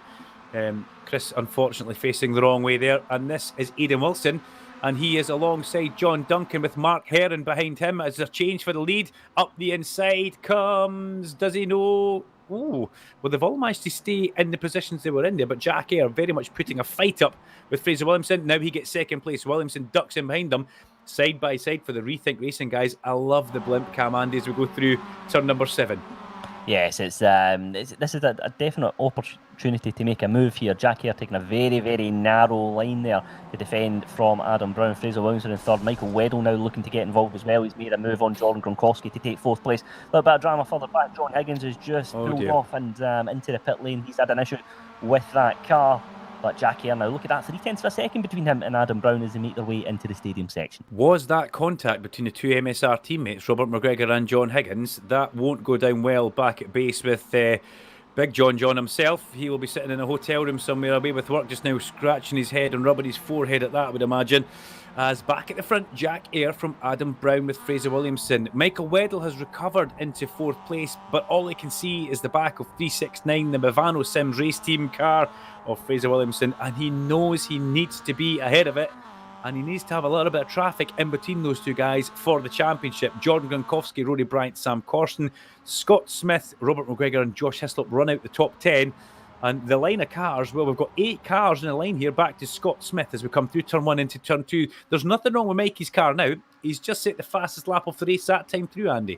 Chris, unfortunately, facing the wrong way there. And this is Aidan Wilson, and he is alongside John Duncan with Mark Heron behind him as a change for the lead. Up the inside comes, does he know? Ooh, well, they've all managed to stay in the positions they were in there, but Jack Hare very much putting a fight up with Fraser Williamson. Now he gets 2nd place. Williamson ducks in behind them, side by side for the Rethink Racing guys. I love the blimp cam, Andy, as we go through turn number 7. Yes, this is a definite opportunity to make a move here. Jack Hare taking a very, very narrow line there to defend from Adam Brown. Fraser Williamson in third. Michael Weddle now looking to get involved as well. He's made a move on Jordan Gronkowski to take fourth place. A little bit of drama further back. John Higgins has just pulled off and into the pit lane. He's had an issue with that car. But Jack Hare now, look at that, 0.3 of a second between him and Adam Brown as they make their way into the stadium section. Was that contact between the two MSR teammates, Robert McGregor and John Higgins? That won't go down well back at base with Big John himself. He will be sitting in a hotel room somewhere away with work just now, scratching his head and rubbing his forehead at that, I would imagine. As back at the front, Jack Hare from Adam Brown with Fraser Williamson. Michael Weddle has recovered into fourth place, but all he can see is the back of 369, the Movano Sims race team car of Fraser Williamson, and he knows he needs to be ahead of it, and he needs to have a little bit of traffic in between those two guys for the championship. Jordan Gronkowski, Rory Bryant, Sam Corson, Scott Smith, Robert McGregor and Josh Hislop run out the top 10. And the line of cars, well, we've got 8 cars in the line here back to Scott Smith as we come through turn 1 into turn 2. There's nothing wrong with Mikey's car now. He's just set the fastest lap of the race that time through, Andy.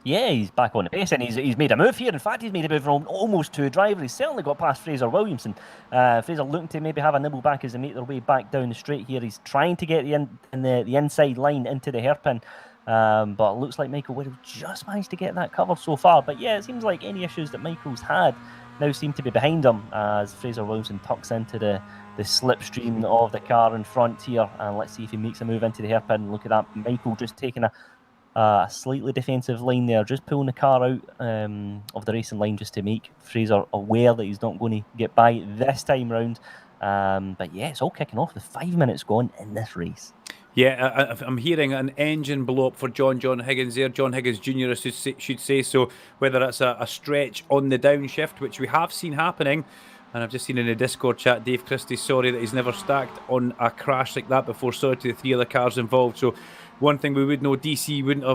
Yeah, he's back on the pace and he's made a move here. In fact, he's made a move from almost to a driver. He's certainly got past Fraser Williamson. Fraser looking to maybe have a nibble back as they make their way back down the straight here. He's trying to get the inside line into the hairpin. But it looks like Michael Weddle just managed to get that covered so far. But yeah, it seems like any issues that Michael's had now seem to be behind him as Fraser Williamson tucks into the slipstream of the car in front here. And let's see if he makes a move into the hairpin. Look at that, Michael just taking a slightly defensive line there, just pulling the car out of the racing line just to make Fraser aware that he's not going to get by this time round. But yeah, it's all kicking off with 5 minutes gone in this race. Yeah, I'm hearing an engine blow up for John Higgins there. John Higgins Jr. should say so. Whether that's a stretch on the downshift, which we have seen happening, and I've just seen in the Discord chat, Dave Christie, sorry that he's never stacked on a crash like that before. Sorry to the 3 other cars involved. So one thing we would know, DC wouldn't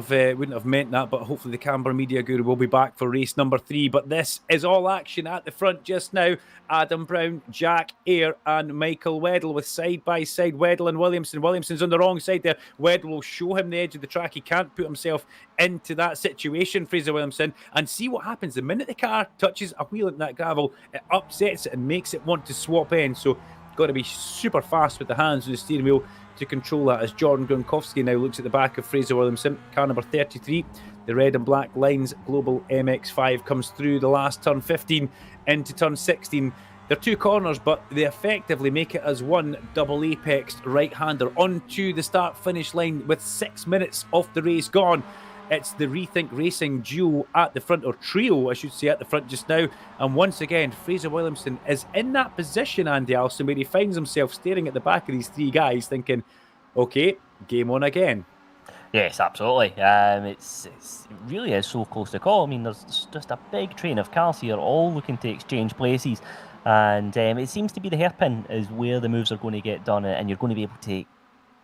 have meant that, but hopefully the Canberra Media Guru will be back for race number 3. But this is all action at the front just now. Adam Brown, Jack Hare and Michael Weddle with side-by-side Weddle and Williamson. Williamson's on the wrong side there. Weddle will show him the edge of the track. He can't put himself into that situation, Fraser Williamson, and see what happens. The minute the car touches a wheel in that gravel, it upsets it and makes it want to swap in. So got to be super fast with the hands on the steering wheel to control that, as Jordan Gronkowski now looks at the back of Fraser Williamson, car number 33. The red and black lines, Global MX-5 comes through the last turn 15 into turn 16. They're 2 corners, but they effectively make it as one double apexed right-hander onto the start-finish line with 6 minutes of the race gone. It's the Rethink Racing duo at the front, or trio, I should say, at the front just now. And once again, Fraser Williamson is in that position, Andy Alston, where he finds himself staring at the back of these 3 guys thinking, okay, game on again. Yes, absolutely. It really is so close to call. I mean, there's just a big train of cars here, all looking to exchange places. And it seems to be the hairpin is where the moves are going to get done, and you're going to be able to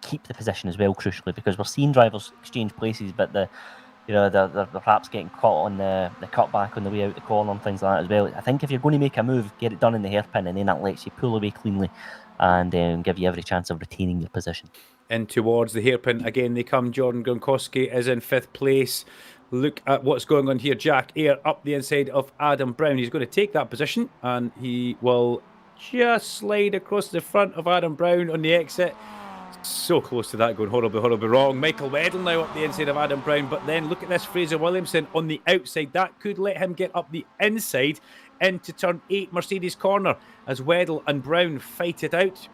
keep the position as well, crucially, because we're seeing drivers exchange places, but they're perhaps getting caught on the cutback on the way out the corner and things like that as well. I think if you're going to make a move, get it done in the hairpin, and then that lets you pull away cleanly and give you every chance of retaining your position. In towards the hairpin again they come. Jordan Gronkowski is in 5th place. Look at what's going on here. Jack Hare up the inside of Adam Brown. He's going to take that position, and he will just slide across the front of Adam Brown on the exit. So close to that, going horribly wrong. Michael Weddle now up the inside of Adam Brown, but then look at this, Fraser Williamson on the outside. That could let him get up the inside into turn 8 Mercedes corner as Weddle and Brown fight it out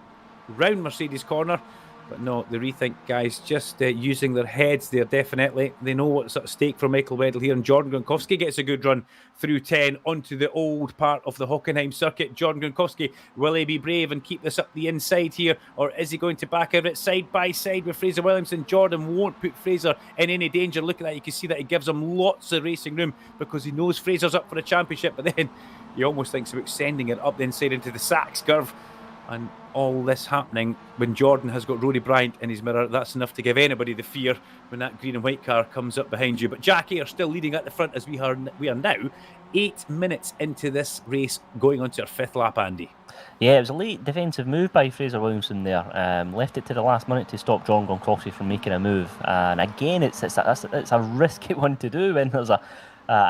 round Mercedes corner. But no, the Rethink guys just using their heads there, definitely. They know what's at stake for Michael Weddle here. And Jordan Gronkowski gets a good run through 10 onto the old part of the Hockenheim circuit. Jordan Gronkowski, will he be brave and keep this up the inside here? Or is he going to back out it side by side with Fraser Williamson? Jordan won't put Fraser in any danger. Look at that. You can see that he gives him lots of racing room because he knows Fraser's up for a championship. But then he almost thinks about sending it up the inside into the Sachs curve. And all this happening when Jordan has got Rory Bryant in his mirror. That's enough to give anybody the fear when that green and white car comes up behind you. But Jack Hare still leading at the front as we are now 8 minutes into this race, going on to our 5th lap, Andy. Yeah, it was a late defensive move by Fraser Williamson there. Left it to the last minute to stop John Gronkowski from making a move. And again, it's a risky one to do when there's a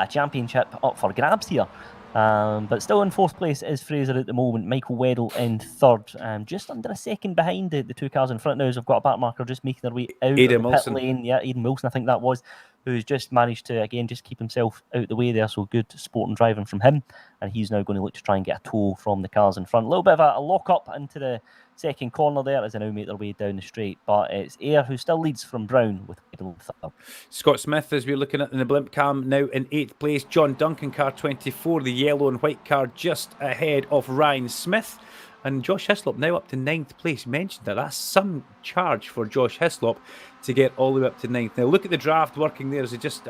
championship up for grabs here. But still in 4th place is Fraser at the moment. Michael Weddle in 3rd, just under a second behind the 2 cars in front now. As I've got a back marker just making their way out of the pit lane. Yeah, Aidan Wilson, I think that was, who's just managed to, again, just keep himself out the way there. So good sport and driving from him. And he's now going to look to try and get a tow from the cars in front. A little bit of a lock-up into the second corner there as they now make their way down the straight. But it's Ayre who still leads from Brown with Weddle 3rd. Scott Smith, as we're looking at in the blimp cam, now in 8th place. John Duncan, car 24, the yellow and white car just ahead of Ryan Smith. And Josh Hislop now up to 9th place. Mentioned that. That's some charge for Josh Hislop to get all the way up to 9th. Now look at the draft working there as we just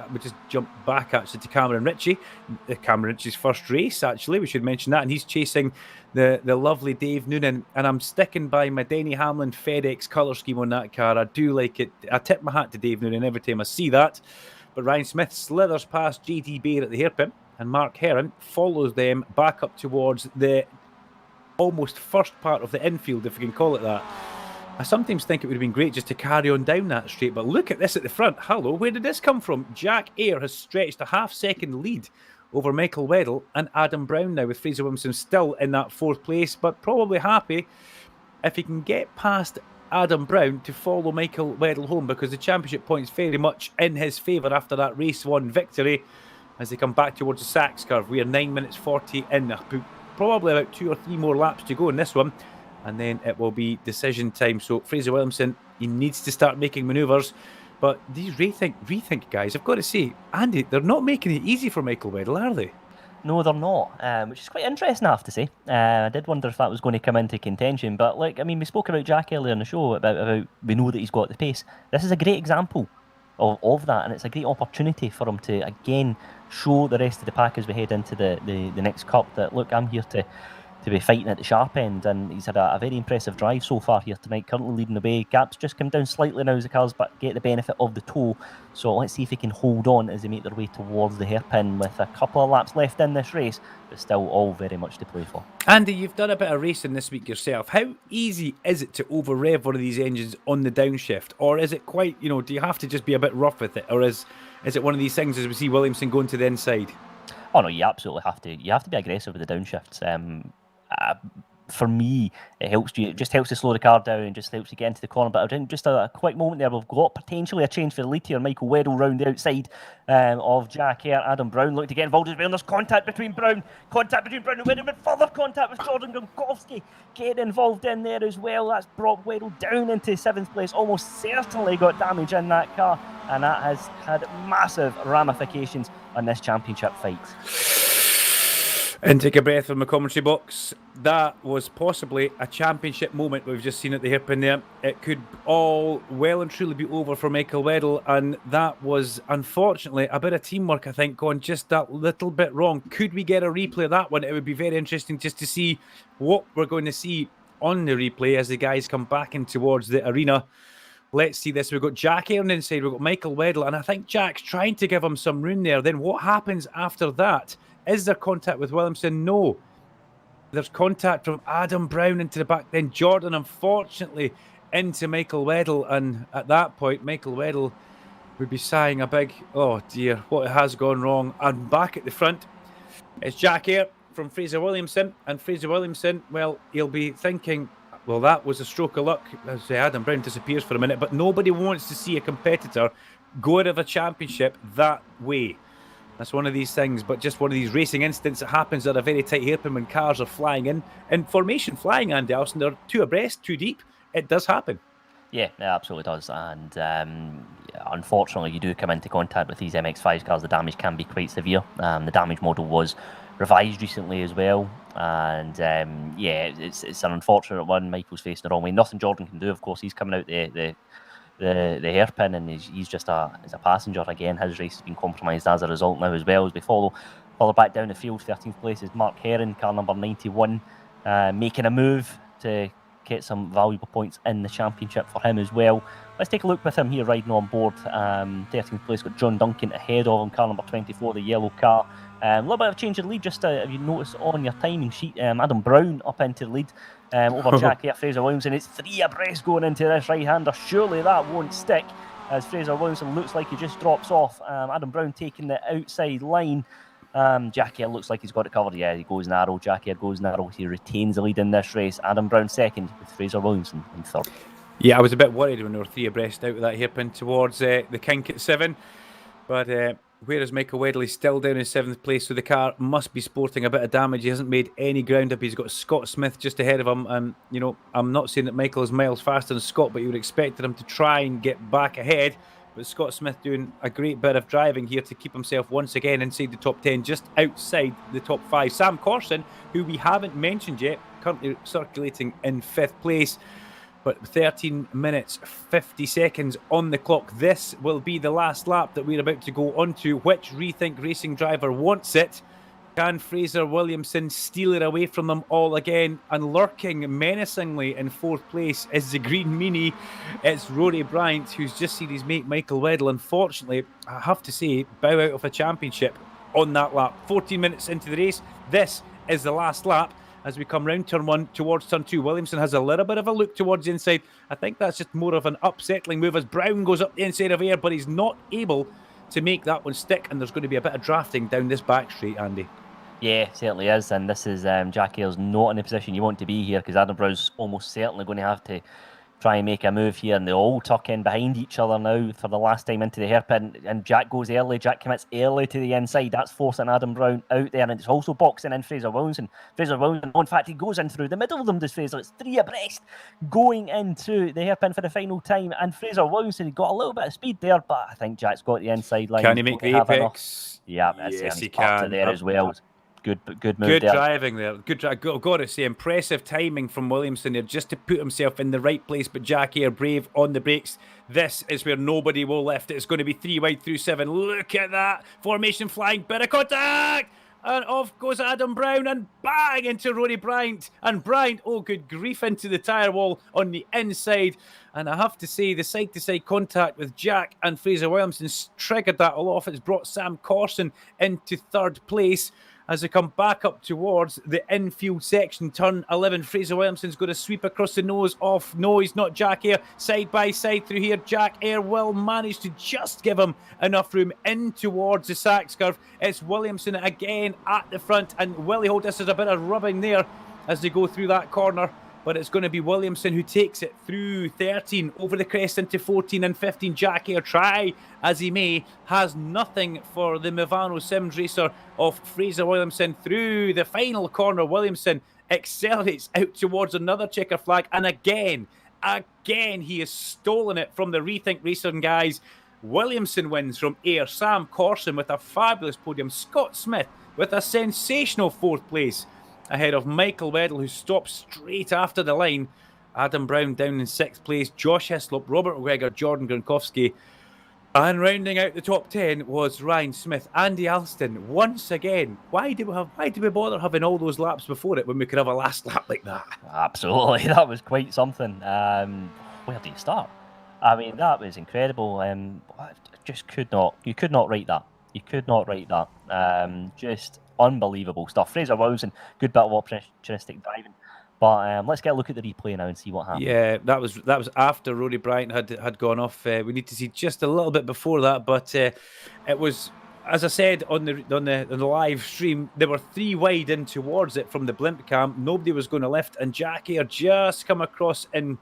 jump back actually to Cameron Ritchie. Cameron Ritchie's first race, actually. We should mention that. And he's chasing the lovely Dave Noonan. And I'm sticking by my Denny Hamlin FedEx colour scheme on that car. I do like it. I tip my hat to Dave Noonan every time I see that. But Ryan Smith slithers past JD Baer at the hairpin. And Mark Heron follows them back up towards the almost first part of the infield, if we can call it that. I sometimes think it would have been great just to carry on down that straight, but look at this at the front. Hello, where did this come from? Jack Ayre has stretched a half-second lead over Michael Weddle and Adam Brown now, with Fraser Williamson still in that 4th place, but probably happy if he can get past Adam Brown to follow Michael Weddle home, because the championship points very much in his favour after that race 1 victory as they come back towards the Sachs curve. We are 9 minutes 40 in. Probably about 2 or 3 more laps to go in this one, and then it will be decision time. So Fraser Williamson, he needs to start making manoeuvres. But these rethink guys, I've got to say, Andy, they're not making it easy for Michael Weddle, are they? No, they're not, which is quite interesting, I have to say. I did wonder if that was going to come into contention. But, like, I mean, we spoke about Jack earlier in the show about we know that he's got the pace. This is a great example of that, and it's a great opportunity for him to, again, show the rest of the pack as we head into the next cup that, look, I'm here to be fighting at the sharp end. And he's had a very impressive drive so far here tonight, currently leading the way. Gaps just come down slightly now as the cars but get the benefit of the tow. So let's see if he can hold on as they make their way towards the hairpin with a couple of laps left in this race, but still all very much to play for. Andy, you've done a bit of racing this week yourself. How easy is it to over-rev one of these engines on the downshift? Or is it quite, do you have to just be a bit rough with it? Or is it one of these things as we see Williamson going to the inside? Oh no, you absolutely have to. You have to be aggressive with the downshifts. For me, it just helps to slow the car down and just helps to get into the corner. But just a quick moment there, we've got potentially a change for the lead here. Michael Weddle round the outside of Jack Ayre. Adam Brown looking to get involved as well. And there's contact between Brown and Weddle, but further contact with Jordan Gronkowski getting involved in there as well. That's brought Weddle down into 7th place. Almost certainly got damage in that car, and that has had massive ramifications on this championship fight. And take a breath from the commentary box. That was possibly a championship moment we've just seen at the hairpin there. It could all well and truly be over for Michael Weddle, and that was unfortunately a bit of teamwork, I think, gone just that little bit wrong. Could we get a replay of that one? It would be very interesting just to see what we're going to see on the replay as the guys come back in towards the arena. Let's see this. We've got Jack Ayre on the inside, we've got Michael Weddle, and I think Jack's trying to give him some room there. Then what happens after that? Is there contact with Williamson? No. There's contact from Adam Brown into the back. Then Jordan, unfortunately, into Michael Weddle. And at that point, Michael Weddle would be sighing a big, oh dear, what has gone wrong. And back at the front, it's Jack Ayre from Fraser Williamson. And Fraser Williamson, well, he'll be thinking, well, that was a stroke of luck. As Adam Brown disappears for a minute. But nobody wants to see a competitor go out of a championship that way. That's one of these things, but just one of these racing incidents that happens at a very tight hairpin when cars are flying in formation flying, Andy Alston. They're 2 abreast, 2 deep. It does happen. Yeah, it absolutely does. And unfortunately, you do come into contact with these MX-5 cars, the damage can be quite severe. The damage model was revised recently as well. And yeah, it's an unfortunate one. Michael's facing the wrong way. Nothing Jordan can do, of course. He's coming out the hairpin, and he's just a passenger again. His race has been compromised as a result now as well. As we follow further back down the field, 13th place is Mark Heron, car number 91, making a move to get some valuable points in the championship for him as well. Let's take a look with him here riding on board. 13th place got John Duncan ahead of him, car number 24, the yellow car. A little bit of a change in lead, just if you notice on your timing sheet, Adam Brown up into the lead over Jack Ayre, Fraser Williamson. It's 3 abreast going into this right-hander. Surely that won't stick, as Fraser Williamson looks like he just drops off. Adam Brown taking the outside line. Jack Hare looks like he's got it covered. Yeah, he goes narrow. Jack Hare goes narrow. He retains the lead in this race. Adam Brown second, with Fraser Williamson in third. Yeah, I was a bit worried when we were 3 abreast out of that hairpin towards the kink at 7. But whereas Michael Wedley's still down in 7th place, so the car must be sporting a bit of damage. He hasn't made any ground up. He's got Scott Smith just ahead of him. And, you know, I'm not saying that Michael is miles faster than Scott, but you would expect him to try and get back ahead. But Scott Smith doing a great bit of driving here to keep himself once again inside the top 10, just outside the top 5. Sam Corson, who we haven't mentioned yet, currently circulating in 5th place. But 13 minutes, 50 seconds on the clock. This will be the last lap that we're about to go on to. Which Rethink Racing driver wants it? Can Fraser Williamson steal it away from them all again? And lurking menacingly in 4th place is the green meanie. It's Rory Bryant, who's just seen his mate Michael Weddle, unfortunately, I have to say, bow out of a championship on that lap. 14 minutes into the race. This is the last lap. As we come round turn 1 towards turn 2, Williamson has a little bit of a look towards the inside. I think that's just more of an upsettling move as Brown goes up the inside of Air, but he's not able to make that one stick, and there's going to be a bit of drafting down this back straight, Andy. Yeah, certainly is, and this is Jack Hare's not in a position you want to be here, because Adam Brown's almost certainly going to have to try and make a move here, and they all tuck in behind each other now for the last time into the hairpin, and Jack goes early. Jack commits early to the inside. That's forcing Adam Brown out there, and it's also boxing in Fraser Williamson. Fraser Williamson, in fact, he goes in through the middle of them, does Fraser. It's 3 abreast going into the hairpin for the final time, and Fraser Williamson, he got a little bit of speed there, but I think Jack's got the inside line. Can he make the apex? Yeah, yes, he can. There as well. Good move Good there. driving there. Good drive. Got to say, impressive timing from Williamson there just to put himself in the right place. But Jack Hare brave on the brakes. This is where nobody will lift it. It's going to be 3 wide through 7. Look at that. Formation flying. Bit of contact. And off goes Adam Brown and bang into Rory Bryant. And Bryant, oh good grief, into the tyre wall on the inside. And I have to say, the side-to-side contact with Jack and Fraser Williamson triggered that all off. It's brought Sam Corson into 3rd place. As they come back up towards the infield section, turn 11, Fraser Williamson's going to sweep across the nose off. No, he's not Jack Hare. Side by side through here, Jack Hare will manage to just give him enough room in towards the Sachs curve. It's Williamson again at the front, and Willie Holdis is a bit of rubbing there as they go through that corner. But it's going to be Williamson who takes it through 13, over the crest into 14 and 15. Jack Hare, try as he may, has nothing for the Movano Sims racer of Fraser Williamson through the final corner. Williamson accelerates out towards another checker flag, and again, he has stolen it from the Rethink Racing guys. Williamson wins from Air. Sam Corson with a fabulous podium. Scott Smith with a sensational 4th place, ahead of Michael Weddle, who stops straight after the line. Adam Brown down in 6th place. Josh Hislop, Robert McGregor, Jordan Gronkowski. And rounding out the top 10 was Ryan Smith. Andy Alston, once again. Why did we bother having all those laps before it when we could have a last lap like that? Absolutely, that was quite something. Where do you start? I mean, that was incredible. Just you could not write that. You could not write that. Just unbelievable stuff. Fraser Williamson, good bit of opportunistic driving. But let's get a look at the replay now and see what happened. Yeah, that was after Rory Bryant had gone off. We need to see just a little bit before that, but it was, as I said on the live stream, there were 3 wide in towards it from the blimp cam. Nobody was going to lift, and Jack Hare just come across and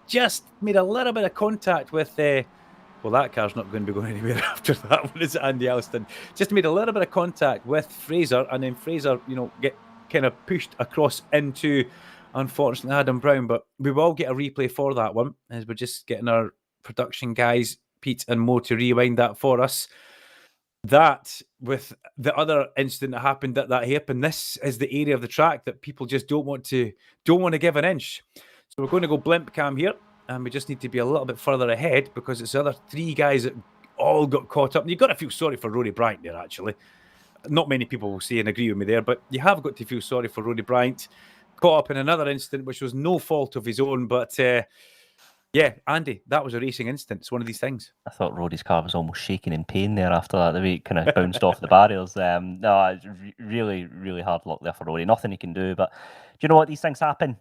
just made a little bit of contact with. Well, that car's not going to be going anywhere after that one, is it, Andy Alston? Just made a little bit of contact with Fraser, and then Fraser, get kind of pushed across into, unfortunately, Adam Brown. But we will get a replay for that one, as we're just getting our production guys, Pete and Mo, to rewind that for us. That, with the other incident that happened at that hairpin, this is the area of the track that people just don't want to give an inch. So we're going to go blimp cam here. And we just need to be a little bit further ahead because it's the other 3 guys that all got caught up. And you've got to feel sorry for Rory Bryant there, actually. Not many people will say and agree with me there, but you have got to feel sorry for Rory Bryant. Caught up in another incident, which was no fault of his own. But, yeah, Andy, that was a racing incident. It's one of these things. I thought Rory's car was almost shaking in pain there after that. The way it kind of bounced off the barriers. No, it's really, really hard luck there for Rory. Nothing he can do, but... Do you know what? These things happen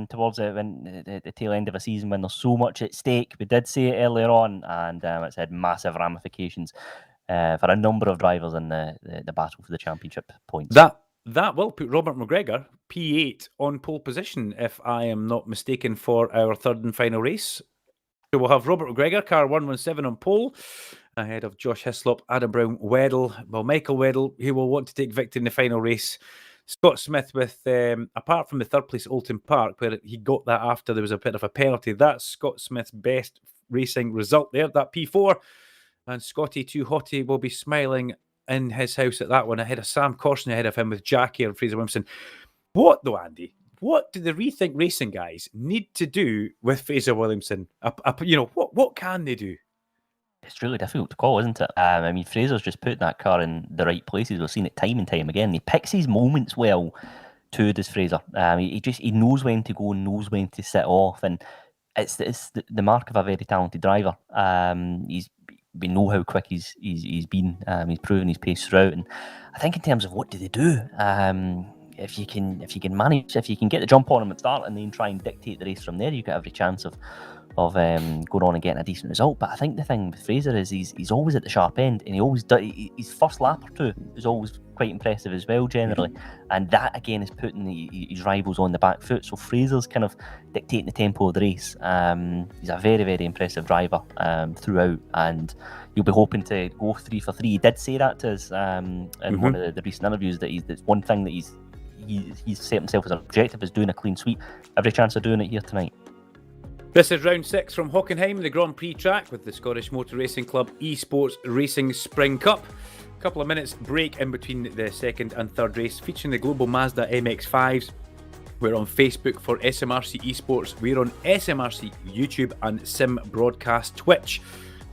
towards the tail end of a season when there's so much at stake. We did see it earlier on, and it's had massive ramifications for a number of drivers in the battle for the championship points. That will put Robert McGregor, P8, on pole position, if I am not mistaken, for our third and final race. So we'll have Robert McGregor, car 117 on pole, ahead of Josh Hislop, Adam Brown, Weddle. Well, Michael Weddle, who will want to take victory in the final race. Scott Smith with, apart from the third place at Alton Park, where he got that after there was a bit of a penalty, that's Scott Smith's best racing result there, that P4. And Scotty Too Hottie will be smiling in his house at that one, ahead of Sam Corson, ahead of him with Jackie and Fraser Williamson. What though, Andy? What do the Rethink Racing guys need to do with Fraser Williamson? What can they do? It's really difficult to call, isn't it? I mean, Fraser's just put that car in the right places. We've seen it time and time again. He picks his moments well, too, does Fraser. He knows when to go and knows when to sit off, and it's the mark of a very talented driver. We know how quick he's been. He's proven his pace throughout, and I think in terms of what do they do, if you can get the jump on him at start and then try and dictate the race from there, you've got every chance of going on and getting a decent result. But I think the thing with Fraser is he's always at the sharp end, and he always does. His first lap or two is always quite impressive as well, generally, and that again is putting his rivals on the back foot. So Fraser's kind of dictating the tempo of the race. He's a very, very impressive driver throughout, and you'll be hoping to go 3 for 3. He did say that to us in one of the recent interviews, that that's one thing that he's set himself as an objective, is doing a clean sweep. Every chance of doing it here tonight. This is round 6 from Hockenheim, the Grand Prix track with the Scottish Motor Racing Club eSports Racing Spring Cup. A couple of minutes break in between the second and third race, featuring the Global Mazda MX-5s. We're on Facebook for SMRC eSports. We're on SMRC YouTube and Sim Broadcast Twitch.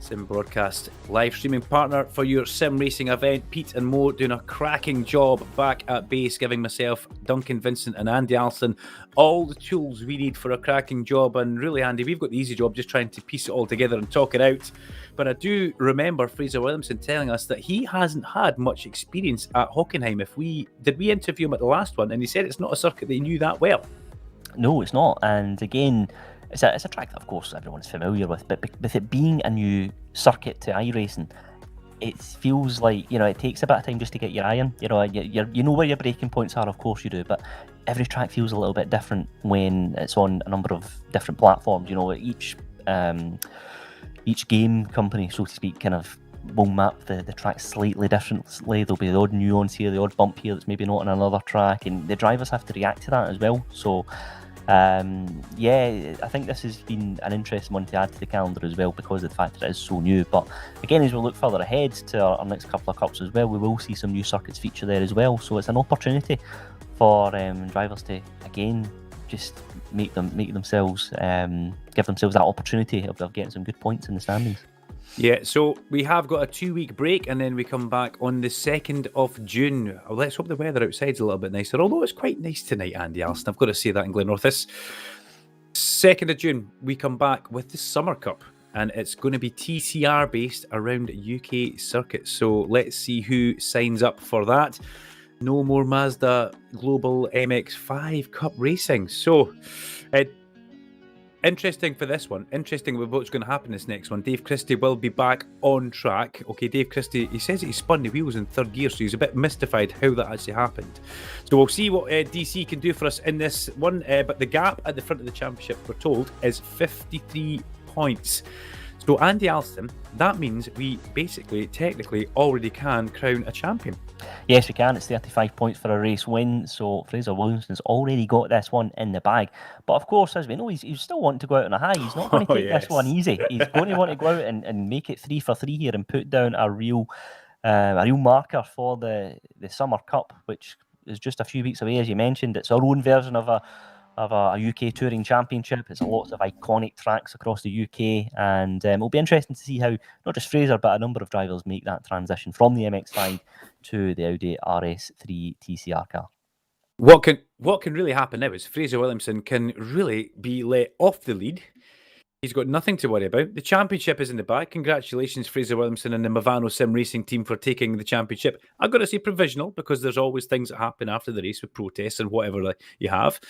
Sim Broadcast live streaming partner for your sim racing event. Pete and Mo doing a cracking job back at base, giving myself, Duncan, Vincent and Andy Alston all the tools we need for a cracking job. And really, Andy, we've got the easy job just trying to piece it all together and talk it out. But I do remember Fraser Williamson telling us that he hasn't had much experience at Hockenheim. Did we interview him at the last one? And he said it's not a circuit that he knew that well. No, it's not. And again, it's a track that, of course, everyone's familiar with, but with it being a new circuit to iRacing, it feels like, it takes a bit of time just to get your eye in. You know where your breaking points are, of course you do, but every track feels a little bit different when it's on a number of different platforms. Each game company, so to speak, kind of will map the track slightly differently. There'll be the odd nuance here, the odd bump here that's maybe not on another track, and the drivers have to react to that as well. So I think this has been an interesting one to add to the calendar as well, because of the fact that it is so new. But again, as we look further ahead to our next couple of cups as well, we will see some new circuits feature there as well. So it's an opportunity for drivers to again just make themselves give themselves that opportunity of getting some good points in the standings. Yeah, so we have got a 2-week break, and then we come back on the 2nd of June. Let's hope the weather outside's a little bit nicer, although it's quite nice tonight, Andy Alston. I've got to say that in Glennorth. This 2nd of June, we come back with the Summer Cup, and it's going to be TCR based around UK circuits. So let's see who signs up for that. No more Mazda Global MX-5 Cup racing. So, interesting for this one. Interesting with what's going to happen this next one. Dave Christie will be back on track. Okay, Dave Christie, he says that he spun the wheels in third gear, so he's a bit mystified how that actually happened. So we'll see what DC can do for us in this one. But the gap at the front of the championship, we're told, is 53 points. So Andy Alston, that means we basically, technically, already can crown a champion. Yes, we can. It's 35 points for a race win. So Fraser Williamson's already got this one in the bag. But of course, as we know, he's still wanting to go out on a high. He's not going to take this one easy. He's going to want to go out and make it 3 for 3 here and put down a real marker for the Summer Cup, which is just a few weeks away, as you mentioned. It's our own version of a UK touring championship. It's lots of iconic tracks across the UK, and it'll be interesting to see how not just Fraser but a number of drivers make that transition from the MX-5 to the Audi RS3 TCR car. What can really happen now is Fraser Williamson can really be let off the lead. He's got nothing to worry about. The championship is in the bag. Congratulations, Fraser Williamson and the Movano Sim Racing team, for taking the championship. I've got to say provisional, because there's always things that happen after the race with protests and whatever you have.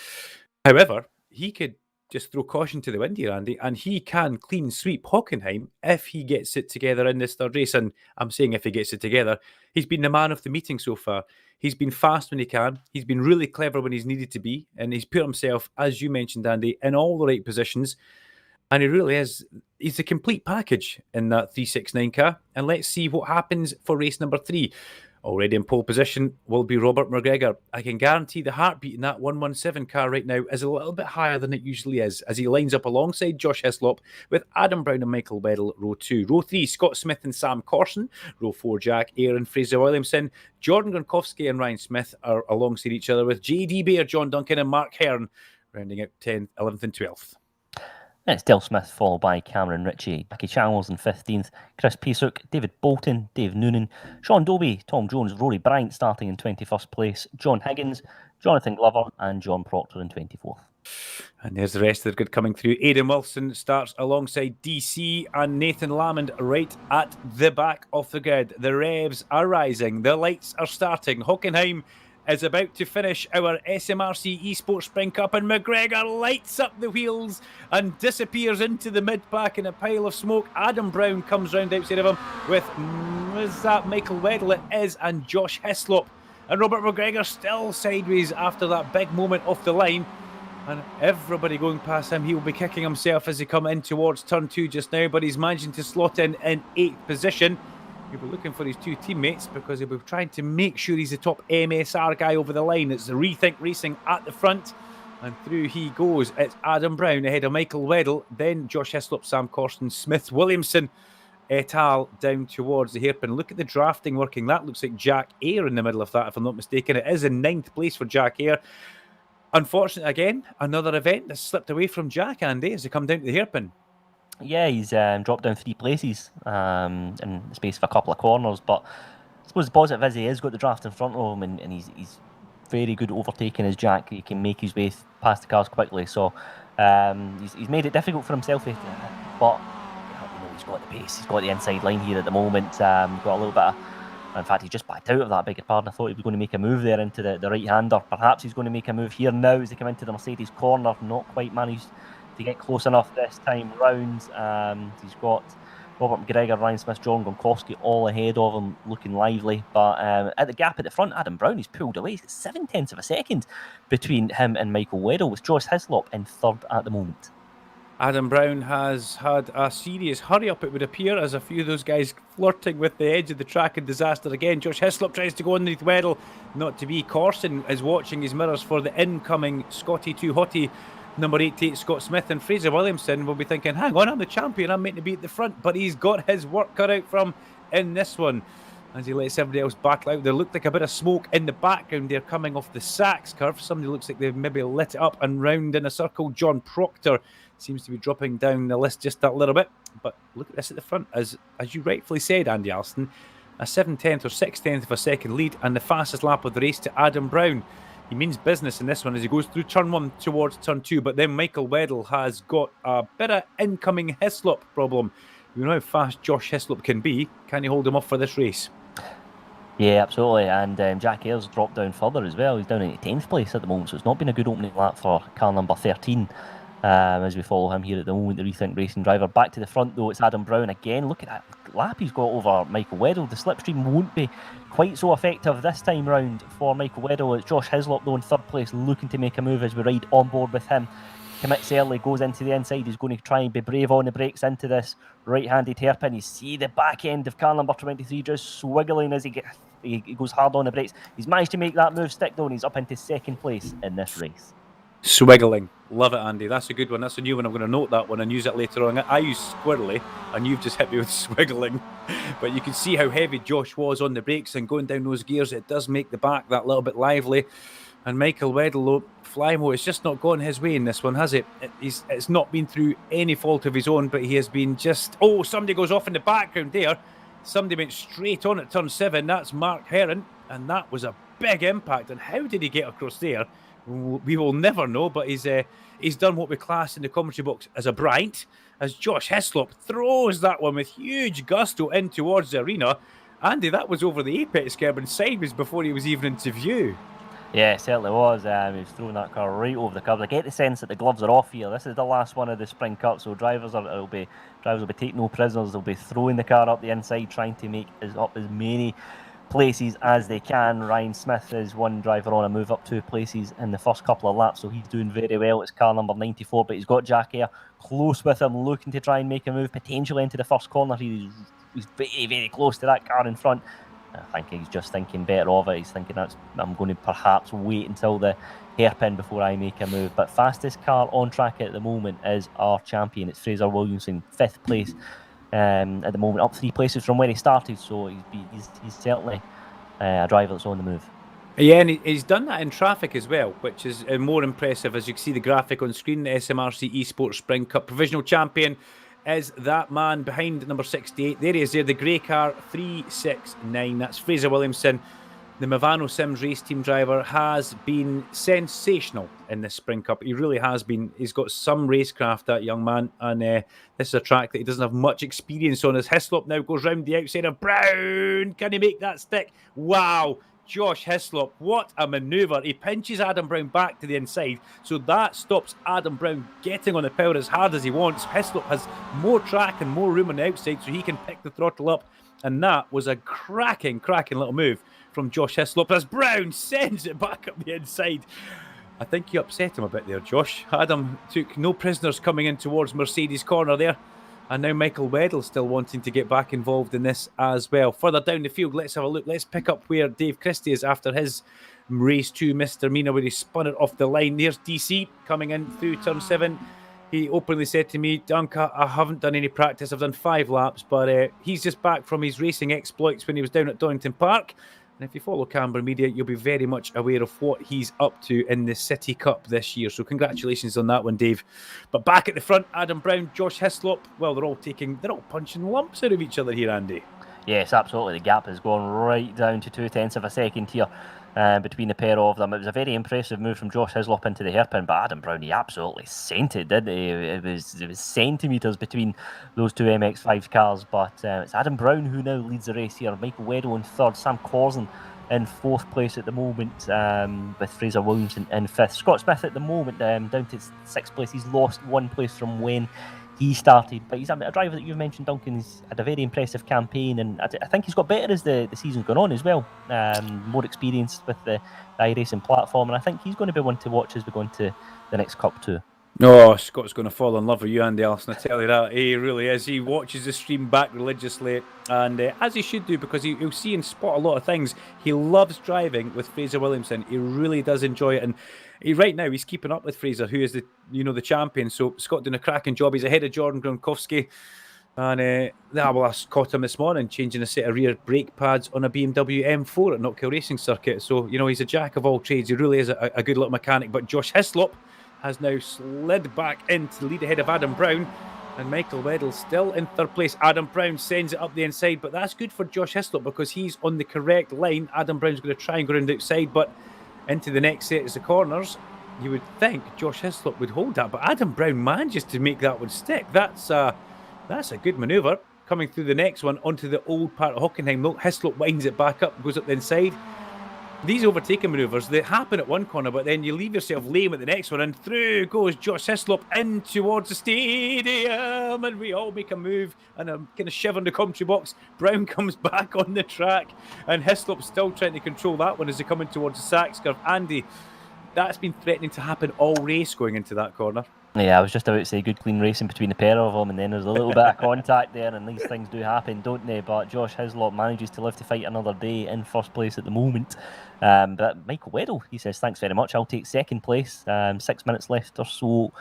However, he could just throw caution to the wind here, Andy, and he can clean sweep Hockenheim if he gets it together in this third race. And I'm saying if he gets it together, he's been the man of the meeting so far. He's been fast when he can. He's been really clever when he's needed to be. And he's put himself, as you mentioned, Andy, in all the right positions. And he really is. He's a complete package in that 369 car. And let's see what happens for race number 3. Already in pole position will be Robert McGregor. I can guarantee the heartbeat in that 117 car right now is a little bit higher than it usually is, as he lines up alongside Josh Hislop with Adam Brown and Michael Weddle, row 2. Row 3, Scott Smith and Sam Corson. Row 4, Jack Eyre and Fraser Williamson. Jordan Gronkowski and Ryan Smith are alongside each other with JD Baer, John Duncan and Mark Hearn, rounding out 10th, 11th and 12th. It's Dale Smith, followed by Cameron Ritchie, Jackie Chalmers in 15th, Chris Pesuk, David Bolton, Dave Noonan, Sean Dobie, Tom Jones, Rory Bryant starting in 21st place, John Higgins, Jonathan Glover, and John Proctor in 24th. And there's the rest of the grid coming through. Aidan Wilson starts alongside DC and Nathan Lamond right at the back of the grid. The revs are rising. The lights are starting. Hockenheim is about to finish our SMRC eSports Spring Cup, and McGregor lights up the wheels and disappears into the mid-pack in a pile of smoke. Adam Brown comes round outside of him with, is that Michael Weddle? It is, and Josh Hislop. And Robert McGregor still sideways after that big moment off the line. And everybody going past him, he will be kicking himself as he come in towards turn 2 just now, but he's managing to slot in 8th position. He'll be looking for his 2 teammates because he'll be trying to make sure he's the top MSR guy over the line. It's the Rethink Racing at the front, and through he goes. It's Adam Brown ahead of Michael Weddle, then Josh Hislop, Sam Corson, Smith Williamson, et al. Down towards the hairpin. Look at the drafting working. That looks like Jack Eyre in the middle of that, if I'm not mistaken. It is in 9th place for Jack Eyre. Unfortunately, again, another event that's slipped away from Jack, Andy, as they come down to the hairpin. Yeah, he's dropped down 3 places in the space of a couple of corners, but I suppose the positive is he has got the draft in front of him, and he's very good at overtaking his Jack. He can make his way past the cars quickly, so he's made it difficult for himself, but he's got the pace, he's got the inside line here at the moment. Got a little bit of, in fact, he just backed out of that, beg your pardon. I thought he was going to make a move there into the right-hander. Perhaps he's going to make a move here now as they come into the Mercedes corner. Not quite managed to get close enough this time round. He's got Robert McGregor, Ryan Smith, John Gronkowski all ahead of him, looking lively. But at the gap at the front, Adam Brown, he's pulled away. He's got 0.7 of a second between him and Michael Weddle, with Josh Hislop in 3rd at the moment. Adam Brown has had a serious hurry-up, it would appear, as a few of those guys flirting with the edge of the track in disaster again. Josh Hislop tries to go underneath Weddle, not to be. Corson is watching his mirrors for the incoming Scotty 2 Hottie, number 88, Scott Smith, and Fraser Williamson will be thinking, hang on, I'm the champion, I'm meant to be at the front, but he's got his work cut out for him in this one. As he lets everybody else back out, there looked like a bit of smoke in the background there coming off the Sachs curve. Somebody looks like they've maybe lit it up and round in a circle. John Proctor seems to be dropping down the list just that little bit. But look at this at the front, as you rightfully said, Andy Alston, a 7/10 or 6/10 of a second lead, and the fastest lap of the race to Adam Brown. He means business in this one as he goes through turn 1 towards turn 2. But then Michael Weddle has got a bit of incoming Hislop problem. You know how fast Josh Hislop can be. Can you hold him off for this race? Yeah, absolutely. And Jack Ayre's dropped down further as well. He's down in 10th place at the moment, so it's not been a good opening lap for car number 13. As we follow him here at the moment, the Rethink Racing driver. Back to the front though, it's Adam Brown again. Look at that lap he's got over Michael Weddle. The slipstream won't be quite so effective this time round for Michael Weddle. It's Josh Hislop though in 3rd place, looking to make a move as we ride on board with him. Commits early, goes into the inside. He's going to try and be brave on the brakes into this right-handed hairpin. You see the back end of car number 23 just swiggling as he goes hard on the brakes. He's managed to make that move stick though, and he's up into 2nd place in this race. Swiggling. Love it, Andy. That's a good one. That's a new one. I'm going to note that one and use it later on. I use squirrely, and you've just hit me with swiggling. But you can see how heavy Josh was on the brakes, and going down those gears, it does make the back that little bit lively. And Michael Weddle, Flymo, it's just not gone his way in this one, has it? It's not been through any fault of his own, but he has been just... Oh, somebody goes off in the background there. Somebody went straight on at turn 7. That's Mark Heron, and that was a big impact. And how did he get across there? We will never know, but he's done what we class in the commentary box as a Bryant, as Josh Hislop throws that one with huge gusto in towards the arena. Andy, that was over the apex curb and sideways before he was even into view. Yeah, it certainly was. He was throwing that car right over the curbs. I get the sense that the gloves are off here. This is the last one of the Spring Cup, so drivers will be taking no prisoners. They'll be throwing the car up the inside, trying to make up as many places as they can. Ryan Smith is one driver on a move up 2 places in the first couple of laps, so he's doing very well. It's car number 94, but he's got Jack Eyre close with him, looking to try and make a move, potentially into the first corner. He's very, very close to that car in front. I think he's just thinking better of it. He's thinking I'm going to perhaps wait until the hairpin before I make a move. But fastest car on track at the moment is our champion. It's Fraser Williamson, 5th place at the moment, up 3 places from where he started. So he's certainly a driver that's on the move. Yeah, and he's done that in traffic as well, which is more impressive. As you can see the graphic on screen, the SMRC eSports Spring Cup provisional champion is that man behind number 68. There he is there, the grey car, 369. That's Fraser Williamson. The Movano Sims race team driver has been sensational in this Spring Cup. He really has been. He's got some racecraft, that young man, and this is a track that he doesn't have much experience on. As Hislop now goes round the outside of Brown. Can he make that stick? Wow. Josh Hislop, what a manoeuvre. He pinches Adam Brown back to the inside, so that stops Adam Brown getting on the power as hard as he wants. Hislop has more track and more room on the outside, so he can pick the throttle up, and that was a cracking little move from Josh Hislop as Brown sends it back up the inside. I think you upset him a bit there, Josh. Adam took no prisoners coming in towards Mercedes corner there. And now Michael Weddle still wanting to get back involved in this as well. Further down the field, let's have a look. Let's pick up where Dave Christie is after his race 2 misdemeanor where he spun it off the line. There's DC coming in through turn 7. He openly said to me, Duncan, I haven't done any practice. I've done 5 laps, but he's just back from his racing exploits when he was down at Donington Park. And if you follow Canberra Media, you'll be very much aware of what he's up to in the City Cup this year. So congratulations on that one, Dave. But back at the front, Adam Brown, Josh Hislop, well, they're all punching lumps out of each other here, Andy. Yes, absolutely. The gap has gone right down to 0.2 of a second here between the pair of them. It was a very impressive move from Josh Hislop into the hairpin, but Adam Brown, he absolutely sent it, didn't he? It was centimetres between those 2 MX-5 cars, but it's Adam Brown who now leads the race here. Michael Weddle in 3rd, Sam Corson in 4th place at the moment, with Fraser Williamson in 5th. Scott Smith at the moment down to 6th place. He's lost 1 place from when he started, but he's a driver that you've mentioned, Duncan. He's had a very impressive campaign, and I think he's got better as the season's gone on as well. More experience with the iRacing platform, and I think he's going to be one to watch as we go into the next Cup too. Oh, Scott's going to fall in love with you, Andy Alston. I tell you that. He really is. He watches the stream back religiously, and as he should do, because he'll see and spot a lot of things. He loves driving with Fraser Williamson. He really does enjoy it, and right now he's keeping up with Fraser, who is the champion. So Scott doing a cracking job. He's ahead of Jordan Gronkowski, and I caught him this morning changing a set of rear brake pads on a BMW M4 at Knockhill Racing Circuit. So he's a jack of all trades. He really is a good little mechanic. But Josh Hislop has now slid back into the lead ahead of Adam Brown, and Michael Weddle still in 3rd place. Adam Brown sends it up the inside, but that's good for Josh Hislop because he's on the correct line. Adam Brown's going to try and go around the outside, but into the next set is the corners. You would think Josh Hislop would hold that, but Adam Brown manages to make that one stick. That's a good manoeuvre. Coming through the next one onto the old part of Hockenheim. Hislop winds it back up, goes up the inside. These overtaking manoeuvres, they happen at one corner, but then you leave yourself lame at the next one, and through goes Josh Hislop in towards the stadium, and we all make a move, and I'm kind of shivering the commentary box. Brown comes back on the track, and Hislop's still trying to control that one as they come in towards the Sachs curve. Andy, that's been threatening to happen all race going into that corner. Yeah, I was just about to say good clean racing between the pair of them, and then there's a little bit of contact there, and these things do happen, don't they? But Josh Hislop manages to live to fight another day in 1st place at the moment. But Michael Weddle, he says, thanks very much, I'll take 2nd place. 6 minutes left or so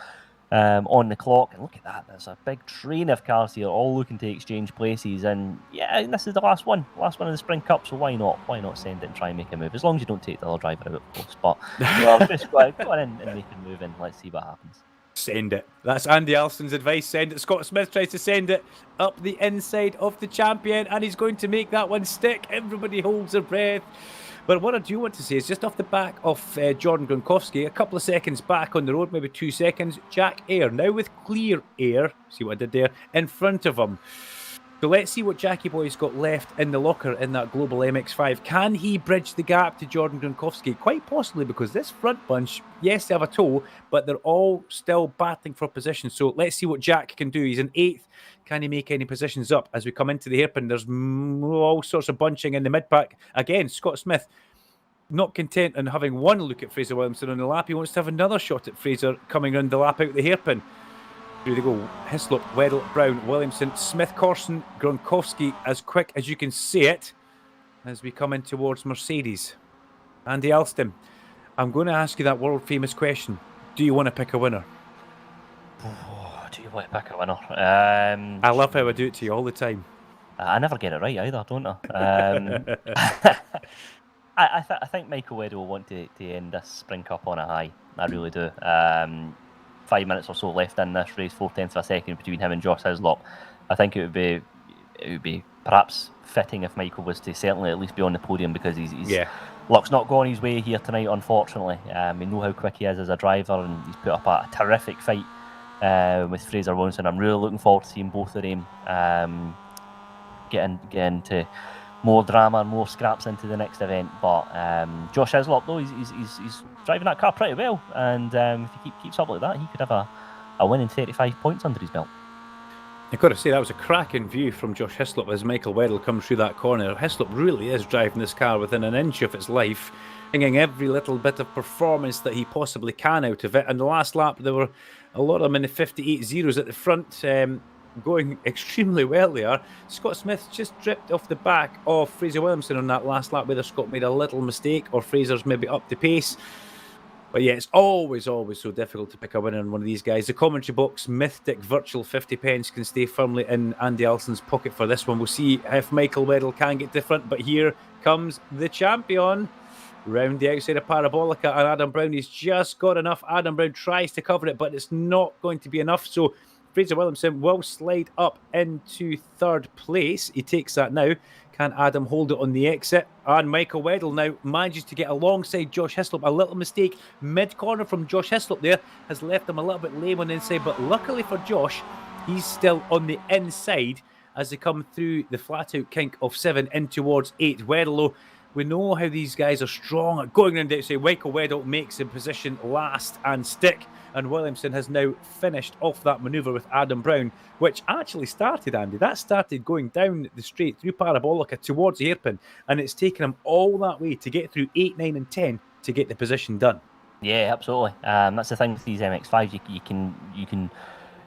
on the clock, and look at that, there's a big train of cars here all looking to exchange places, and yeah, this is the last one of the Spring Cup, so why not send it and try and make a move, as long as you don't take the other driver out, of course. But just go on in and make a move, and let's see what happens. Send it. That's Andy Alston's advice. Send it. Scott Smith tries to send it up the inside of the champion, and he's going to make that one stick. Everybody holds their breath. But what I do want to say is just off the back of Jordan Gronkowski, a couple of seconds back on the road, maybe 2 seconds, Jack Eyre, now with clear air, see what I did there, in front of him. So let's see what Jackie Boy's got left in the locker in that Global MX-5. Can he bridge the gap to Jordan Gronkowski? Quite possibly, because this front bunch, yes, they have a toe, but they're all still battling for position. So let's see what Jack can do. He's in 8th. Can he make any positions up? As we come into the hairpin, there's all sorts of bunching in the mid-pack. Again, Scott Smith, not content in having one look at Fraser Williamson on the lap. He wants to have another shot at Fraser coming around the lap out the hairpin. Through they go. Hislop, Weddle, Brown, Williamson, Smith, Corson, Gronkowski, as quick as you can see it, as we come in towards Mercedes. Andy Alston, I'm going to ask you that world-famous question. Do you want to pick a winner? Oh, do you want to pick a winner? I love how I do it to you all the time. I never get it right either, don't I? I think Michael Weddle will want to end this Spring Cup on a high. I really do. 5 minutes or so left in this race, 4/10 of a second between him and Josh Hislop. I think it would be perhaps fitting if Michael was to certainly at least be on the podium, because he's luck's not gone his way here tonight, unfortunately. We know how quick he is as a driver, and he's put up a terrific fight with Fraser Williamson. I'm really looking forward to seeing both of them get into more drama and more scraps into the next event. But Josh Hislop, though, he's driving that car pretty well, and if he keeps up like that, he could have a win in 35 points under his belt. I've got to say, that was a cracking view from Josh Hislop as Michael Weddle comes through that corner. Hislop really is driving this car within an inch of its life, bringing every little bit of performance that he possibly can out of it. And the last lap, there were a lot of them in the 58 zeros at the front, going extremely well there. Scott Smith just dripped off the back of Fraser Williamson on that last lap, whether Scott made a little mistake or Fraser's maybe up the pace. But yeah, it's always so difficult to pick a winner in one of these guys. The commentary box, mythic virtual 50 pence, can stay firmly in Andy Alston's pocket for this one. We'll see if Michael Weddle can get to the front, but here comes the champion. Round the outside of Parabolica, and Adam Brown, he's just got enough. Adam Brown tries to cover it, but it's not going to be enough. So Fraser Williamson will slide up into 3rd place. He takes that now. Can Adam hold it on the exit? And Michael Weddle now manages to get alongside Josh Hislop. A little mistake mid-corner from Josh Hislop there has left him a little bit lame on the inside, but luckily for Josh, he's still on the inside as they come through the flat-out kink of 7 in towards 8. Weddle, we know how these guys are strong at going around the outside. Michael Weddle makes the position last and stick, and Williamson has now finished off that manoeuvre with Adam Brown, which actually started, Andy. That started going down the straight through Parabolica towards the hairpin, and it's taken him all that way to get through 8, 9 and 10 to get the position done. Yeah, absolutely. That's the thing with these MX-5s.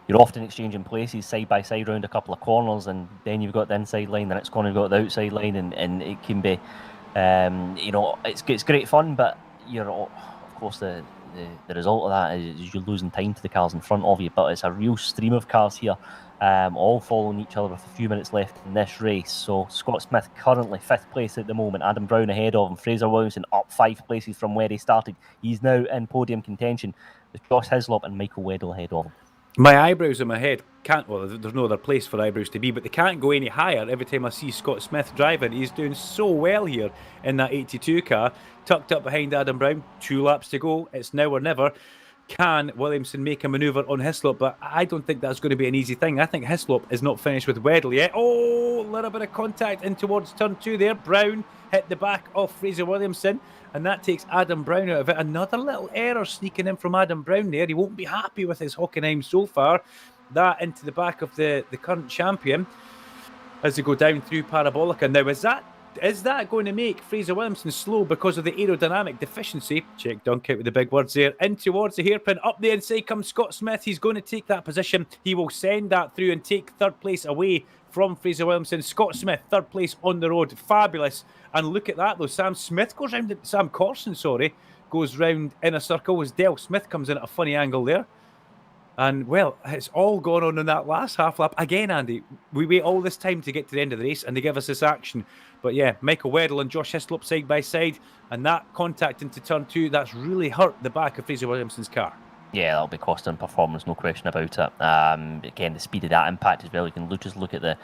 You're often exchanging places side by side around a couple of corners, and then you've got the inside line, the next corner you've got the outside line, and it can be, it's great fun, but of course the result of that is you're losing time to the cars in front of you. But it's a real stream of cars here, all following each other with a few minutes left in this race. So Scott Smith currently 5th place at the moment. Adam Brown ahead of him. Fraser Williamson up 5 places from where he started. He's now in podium contention with Josh Hislop and Michael Weddle ahead of him. My eyebrows in my head can't, well, there's no other place for eyebrows to be, but they can't go any higher every time I see Scott Smith driving. He's doing so well here in that 82 car, tucked up behind Adam Brown. 2 laps to go. It's now or never. Can Williamson make a manoeuvre on Hislop? But I don't think that's going to be an easy thing. I think Hislop is not finished with Weddle yet. Oh, a little bit of contact in towards turn 2 there. Brown hit the back of Fraser Williamson, and that takes Adam Brown out of it. Another little error sneaking in from Adam Brown there. He won't be happy with his Hockenheim so far. That into the back of the current champion as they go down through Parabolica. Now, is that going to make Fraser Williamson slow because of the aerodynamic deficiency? Check Duncan with the big words there. In towards the hairpin. Up the inside comes Scott Smith. He's going to take that position. He will send that through and take 3rd place away from Fraser Williamson. Scott Smith, 3rd place on the road. Fabulous. And look at that, though. Sam Corson, goes round in a circle as Del Smith comes in at a funny angle there. And, well, it's all gone on in that last half lap. Again, Andy, we wait all this time to get to the end of the race, and they give us this action. But, yeah, Michael Weddle and Josh Hislop side by side, and that contact into turn 2, that's really hurt the back of Fraser Williamson's car. Yeah, that'll be costing performance, no question about it. Again, the speed of that impact as well. You can just look at the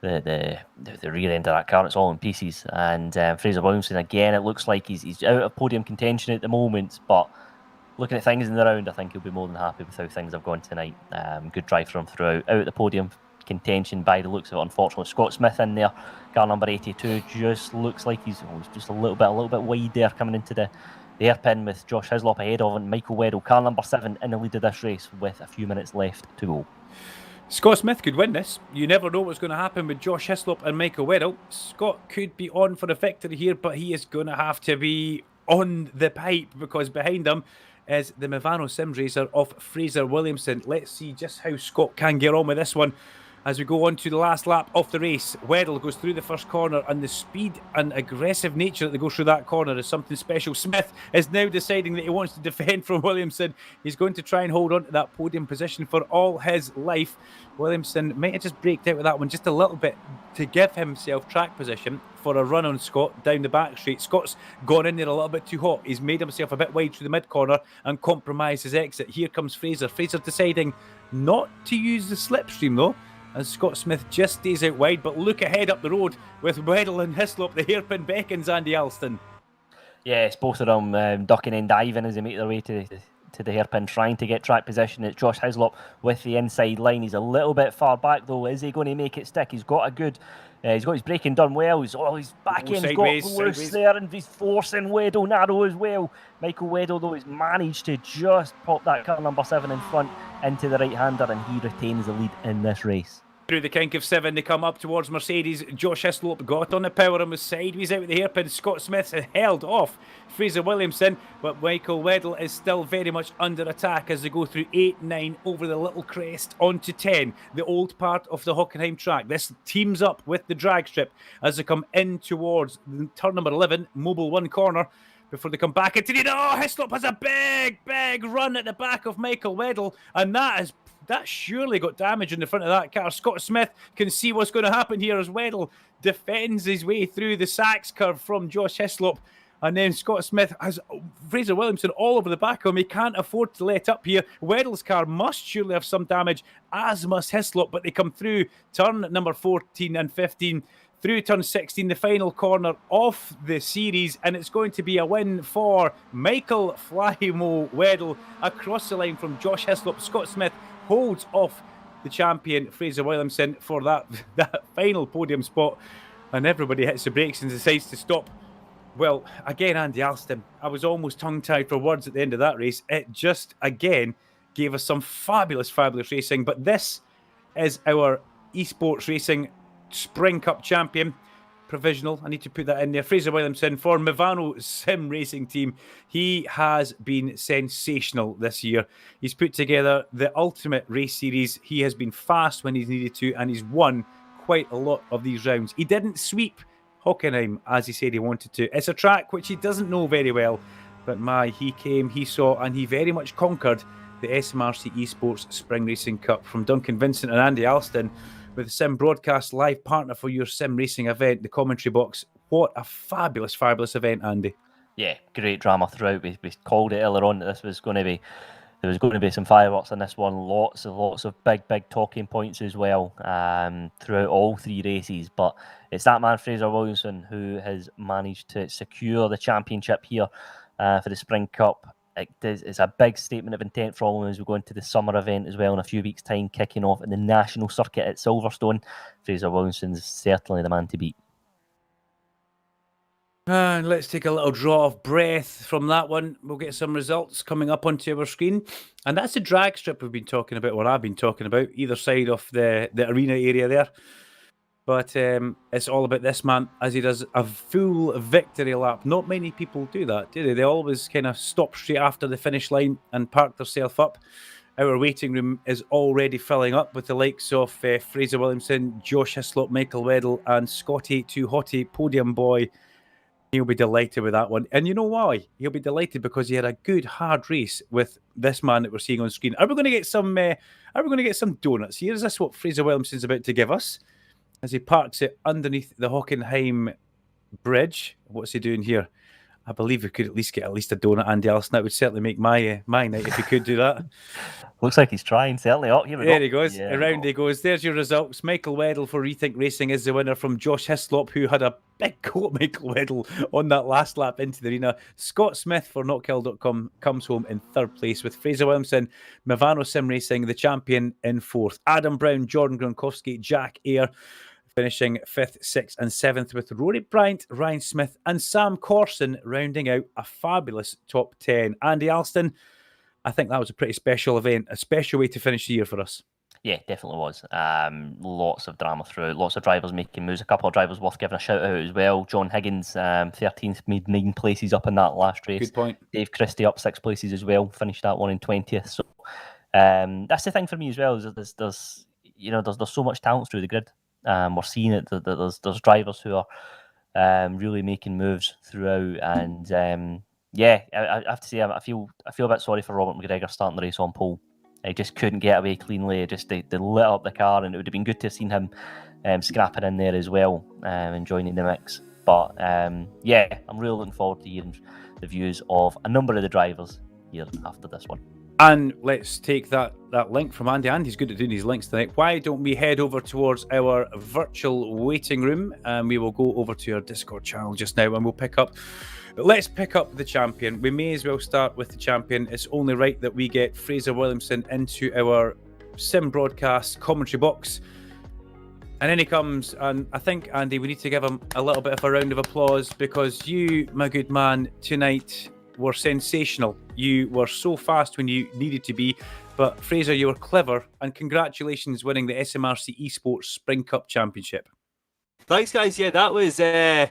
rear end of that car. It's all in pieces. And Fraser Williamson, again, it looks like he's out of podium contention at the moment, but looking at things in the round, I think he'll be more than happy with how things have gone tonight. Good drive from throughout. Out at the podium, contention by the looks of it. Unfortunately, Scott Smith in there, car number 82, just looks like he's just a little bit wide there coming into the hairpin with Josh Hislop ahead of him. Michael Weddle, car number 7, in the lead of this race with a few minutes left to go. Scott Smith could win this. You never know what's going to happen with Josh Hislop and Michael Weddle. Scott could be on for a victory here, but he is going to have to be on the pipe because behind him is the Movano Sim Racer of Fraser Williamson. Let's see just how Scott can get on with this one as we go on to the last lap of the race. Weddle goes through the first corner, and the speed and aggressive nature that they go through that corner is something special. Smith is now deciding that he wants to defend from Williamson. He's going to try and hold on to that podium position for all his life. Williamson might have just braked out with that one just a little bit to give himself track position for a run on Scott down the back straight. Scott's gone in there a little bit too hot. He's made himself a bit wide through the mid corner and compromised his exit. Here comes Fraser. Fraser deciding not to use the slipstream though, as Scott Smith just stays out wide. But look ahead up the road with Weddle and Hislop. The hairpin beckons Andy Alston. Yes, both of them ducking and diving as they make their way to the hairpin, trying to get track position. It's Josh Hislop with the inside line. He's a little bit far back though. Is he going to make it stick? He's got a good... he's got his braking done well. He's back end got loose there, and he's forcing Weddle narrow as well. Michael Weddle though has managed to just pop that car number 7 in front into the right-hander, and he retains the lead in this race. Through the kink of 7, they come up towards Mercedes. Josh Hislop got on the power and was sideways out with the hairpin. Scott Smith held off Fraser Williamson, but Michael Weddle is still very much under attack as they go through 8, 9 over the little crest onto 10, the old part of the Hockenheim track. This teams up with the drag strip as they come in towards turn number 11, Mobile 1 corner, before they come back into the... Oh, Hislop has a big run at the back of Michael Weddle, and that surely got damage in the front of that car. Scott Smith can see what's going to happen here as Weddle defends his way through the Sachs curve from Josh Hislop. And then Scott Smith has Fraser Williamson all over the back of him. He can't afford to let up here. Weddle's car must surely have some damage, as must Hislop, but they come through turn number 14 and 15, through turn 16, the final corner of the series, and it's going to be a win for Michael Flymo Weddle across the line from Josh Hislop. Scott Smith holds off the champion Fraser Williamson for that final podium spot, and everybody hits the brakes and decides to stop. Well, again, Andy Alston, I was almost tongue-tied for words at the end of that race. It just, again, gave us some fabulous racing, but this is our eSports Racing Spring Cup champion. Provisional, I need to put that in there. Fraser Williamson for Movano Sim Racing Team. He has been sensational this year. He's put together the ultimate race series. He has been fast when he's needed to, and he's won quite a lot of these rounds. He didn't sweep Hockenheim as he said he wanted to. It's a track which he doesn't know very well, but he came, he saw, and he very much conquered the SMRC eSports Spring Racing Cup. From Duncan, Vincent and Andy Alston, with the Sim Broadcast live partner for your sim racing event, the commentary box. What a fabulous event, Andy. Yeah, great drama throughout. We called it earlier on that this was going to be, there was going to be some fireworks in this one. Lots of big talking points as well throughout all 3 races. But it's that man, Fraser Williamson, who has managed to secure the championship here for the Spring Cup. It's a big statement of intent for him as we go into the summer event as well in a few weeks' time, kicking off in the national circuit at Silverstone. Fraser Williamson's certainly the man to beat. And let's take a little draw of breath from that one. We'll get some results coming up onto our screen. And that's the drag strip we've been talking about, or I've been talking about, either side of the arena area there. But it's all about this man as he does a full victory lap. Not many people do that, do they? They always kind of stop straight after the finish line and park themselves up. Our waiting room is already filling up with the likes of Fraser Williamson, Josh Hislop, Michael Weddle, and Scotty Too Hotty, podium boy. He'll be delighted with that one. And you know why? He'll be delighted because he had a good hard race with this man that we're seeing on screen. Are we going to get some donuts? Here's this what Fraser Williamson's about to give us as he parks it underneath the Hockenheim bridge. What's he doing here? I believe we could at least get a donut, Andy Alston. That would certainly make my night if you could do that. Looks like he's trying, certainly. Oh, here we go. There he goes. Yeah, around he goes. There's your results. Michael Weddle for Rethink Racing is the winner from Josh Hislop, who had a big go at Michael Weddle on that last lap into the arena. Scott Smith for NotKill.com comes home in third place, with Fraser Williamson, Movano Sim Racing, the champion, in fourth. Adam Brown, Jordan Gronkowski, Jack Ayre finishing 5th, 6th and 7th, with Rory Bryant, Ryan Smith and Sam Corson rounding out a fabulous top 10. Andy Alston, I think that was a pretty special event, a special way to finish the year for us. Yeah, definitely was. Lots of drama throughout, lots of drivers making moves. A couple of drivers worth giving a shout out as well. John Higgins, 13th, made 9 places up in that last race. Good point. Dave Christie up 6 places as well, finished that one in 20th. So that's the thing for me as well, is that there's so much talent through the grid. We're seeing it. There's drivers who are really making moves throughout, and I have to say I feel a bit sorry for Robert McGregor starting the race on pole. He just couldn't get away cleanly. They lit up the car, and it would have been good to have seen him scrapping in there as well and joining the mix. But I'm really looking forward to hearing the views of a number of the drivers here after this one. And let's take that link from Andy. Andy's good at doing these links tonight. Why don't we head over towards our virtual waiting room, and we will go over to our Discord channel just now, and we'll pick up. Let's pick up the champion. We may as well start with the champion. It's only right that we get Fraser Williamson into our sim broadcast commentary box. And in he comes, and I think, Andy, we need to give him a little bit of a round of applause, because you, my good man, tonight were sensational. You were so fast when you needed to be, but Fraser, you were clever, and congratulations winning the SMRC eSports Spring Cup Championship. Thanks, guys. Yeah, that was an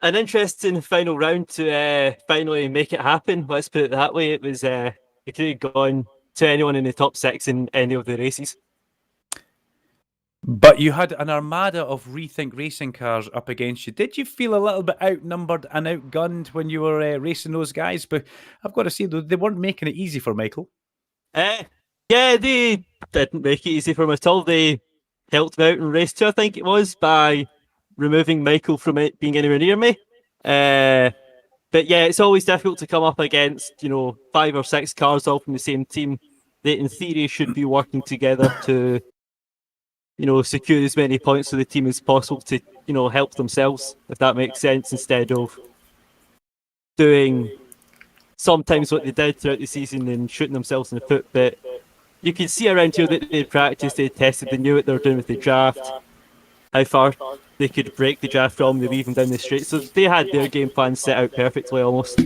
interesting final round to finally make it happen. Let's put it that way. It was it could have gone to anyone in the top 6 in any of the races. But you had an armada of Rethink Racing cars up against you. Did you feel a little bit outnumbered and outgunned when you were racing those guys? But I've got to say, though, they weren't making it easy for Michael. Yeah, they didn't make it easy for him at all. They helped me out in race 2, I think it was, by removing Michael from it being anywhere near me. But yeah, it's always difficult to come up against, 5 or 6 cars all from the same team that in theory should be working together to secure as many points for the team as possible to, help themselves, if that makes sense, instead of doing sometimes what they did throughout the season and shooting themselves in the foot. But you can see around here that they practiced, they tested, they knew what they were doing with the draft, how far they could break the draft from, they were even down the straight. So they had their game plan set out perfectly almost.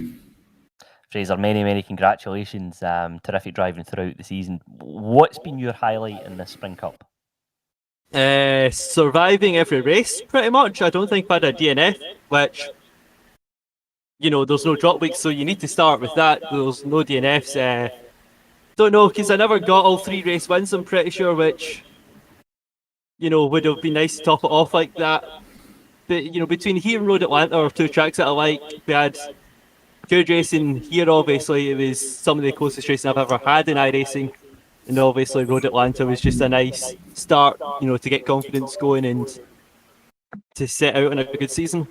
Fraser, many congratulations. Terrific driving throughout the season. What's been your highlight in this Spring Cup? Surviving every race, pretty much. I don't think I've had a DNF, which, there's no drop weeks, so you need to start with that. There's no DNFs. Don't know, because I never got all 3 race wins, I'm pretty sure, which, would have been nice to top it off like that. But, between here and Road Atlanta are 2 tracks that I like. We had good racing here, obviously. It was some of the closest racing I've ever had in iRacing. And obviously Road Atlanta was just a nice start, to get confidence going and to set out on a good season.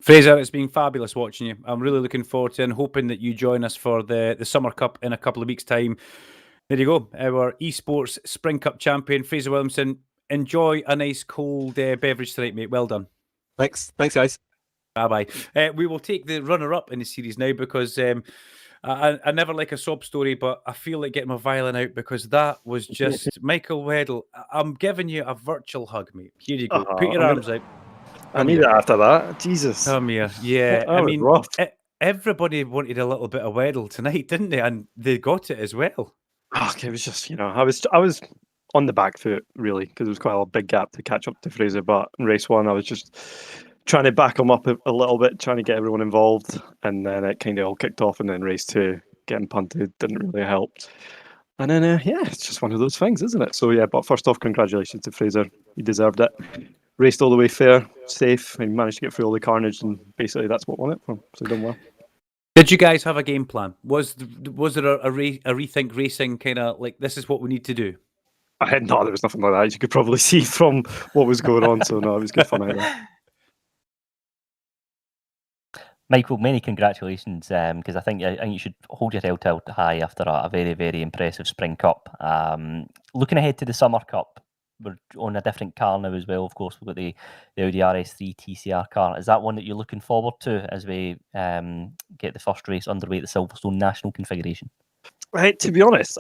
Fraser, it's been fabulous watching you. I'm really looking forward to and hoping that you join us for the Summer Cup in a couple of weeks' time. There you go, our eSports Spring Cup champion, Fraser Williamson. Enjoy a nice cold beverage tonight, mate. Well done. Thanks, guys. Bye-bye. We will take the runner-up in the series now, because I never like a sob story, but I feel like getting my violin out, because that was just Michael Weddle. I'm giving you a virtual hug, mate. Here you go. Put your arms out. I need it after that. Jesus. Come here. Yeah, I mean, rough. Everybody wanted a little bit of Weddle tonight, didn't they? And they got it as well. It was just, I was on the back foot, really, because there was quite a big gap to catch up to Fraser. But in race 1, I was just trying to back him up a little bit, trying to get everyone involved, and then it kind of all kicked off. And then race 2, getting punted didn't really help. And then, it's just one of those things, isn't it? So, yeah, but first off, congratulations to Fraser. He deserved it. Raced all the way fair, safe, and managed to get through all the carnage, and basically that's what won it for him. So, done well. Did you guys have a game plan? Was there a Rethink Racing kind of like, this is what we need to do? No, there was nothing like that. You could probably see from what was going on. So, no, it was good fun. Michael, many congratulations, because I think you should hold your head held high after a very, very impressive Spring Cup. Looking ahead to the Summer Cup, we're on a different car now as well, of course. We've got the Audi RS3 TCR car. Is that one that you're looking forward to as we get the first race underway at the Silverstone National configuration? Right, to be honest,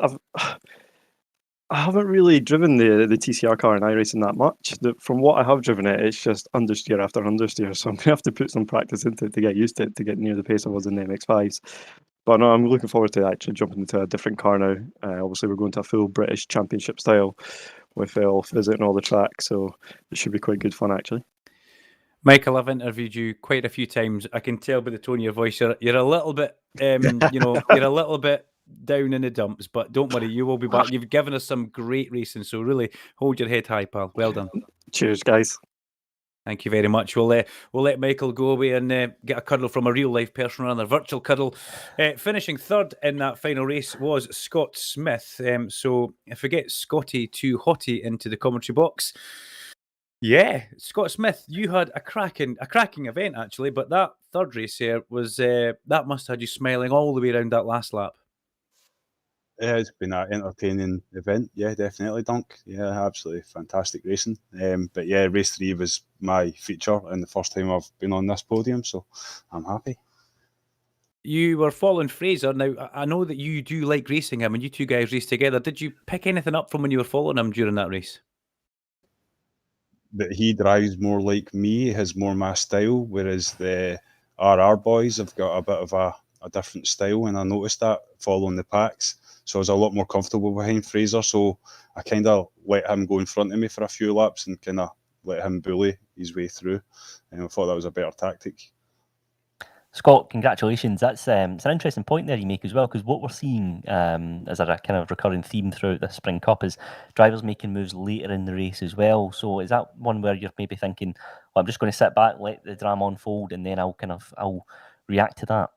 I haven't really driven the TCR car in iRacing that much. From what I have driven it, it's just understeer after understeer. So I'm going to have to put some practice into it to get used to it, to get near the pace I was in the MX-5s. But no, I'm looking forward to actually jumping into a different car now. Obviously, we're going to a full British Championship style with all visiting all the tracks. So it should be quite good fun, actually. Michael, I've interviewed you quite a few times. I can tell by the tone of your voice you're a little bit, you're a little bit down in the dumps, but don't worry, you will be back. You've given us some great racing, so really hold your head high, pal. Well done. Cheers, guys. Thank you very much. We'll let Michael go away and get a cuddle from a real life person rather than a virtual cuddle. Finishing third in that final race was Scott Smith. So if we get Scotty too hotty into the commentary box. Yeah, Scott Smith, you had a cracking event actually, but that third race here was that must have had you smiling all the way around that last lap. Yeah, it's been an entertaining event. Yeah, definitely, Dunk. Yeah, absolutely fantastic racing. But yeah, race 3 was my feature and the first time I've been on this podium, so I'm happy. You were following Fraser. Now, I know that you do like racing him and you two guys race together. Did you pick anything up from when you were following him during that race? That he drives more like me, he has more my style, whereas the RR boys have got a bit of a different style, and I noticed that following the packs. So I was a lot more comfortable behind Fraser, so I kind of let him go in front of me for a few laps and kind of let him bully his way through, and I thought that was a better tactic. Scott, congratulations. That's it's an interesting point there you make as well, because what we're seeing as a kind of recurring theme throughout the Spring Cup is drivers making moves later in the race as well. So is that one where you're maybe thinking, well, I'm just going to sit back, let the drama unfold, and then I'll react to that?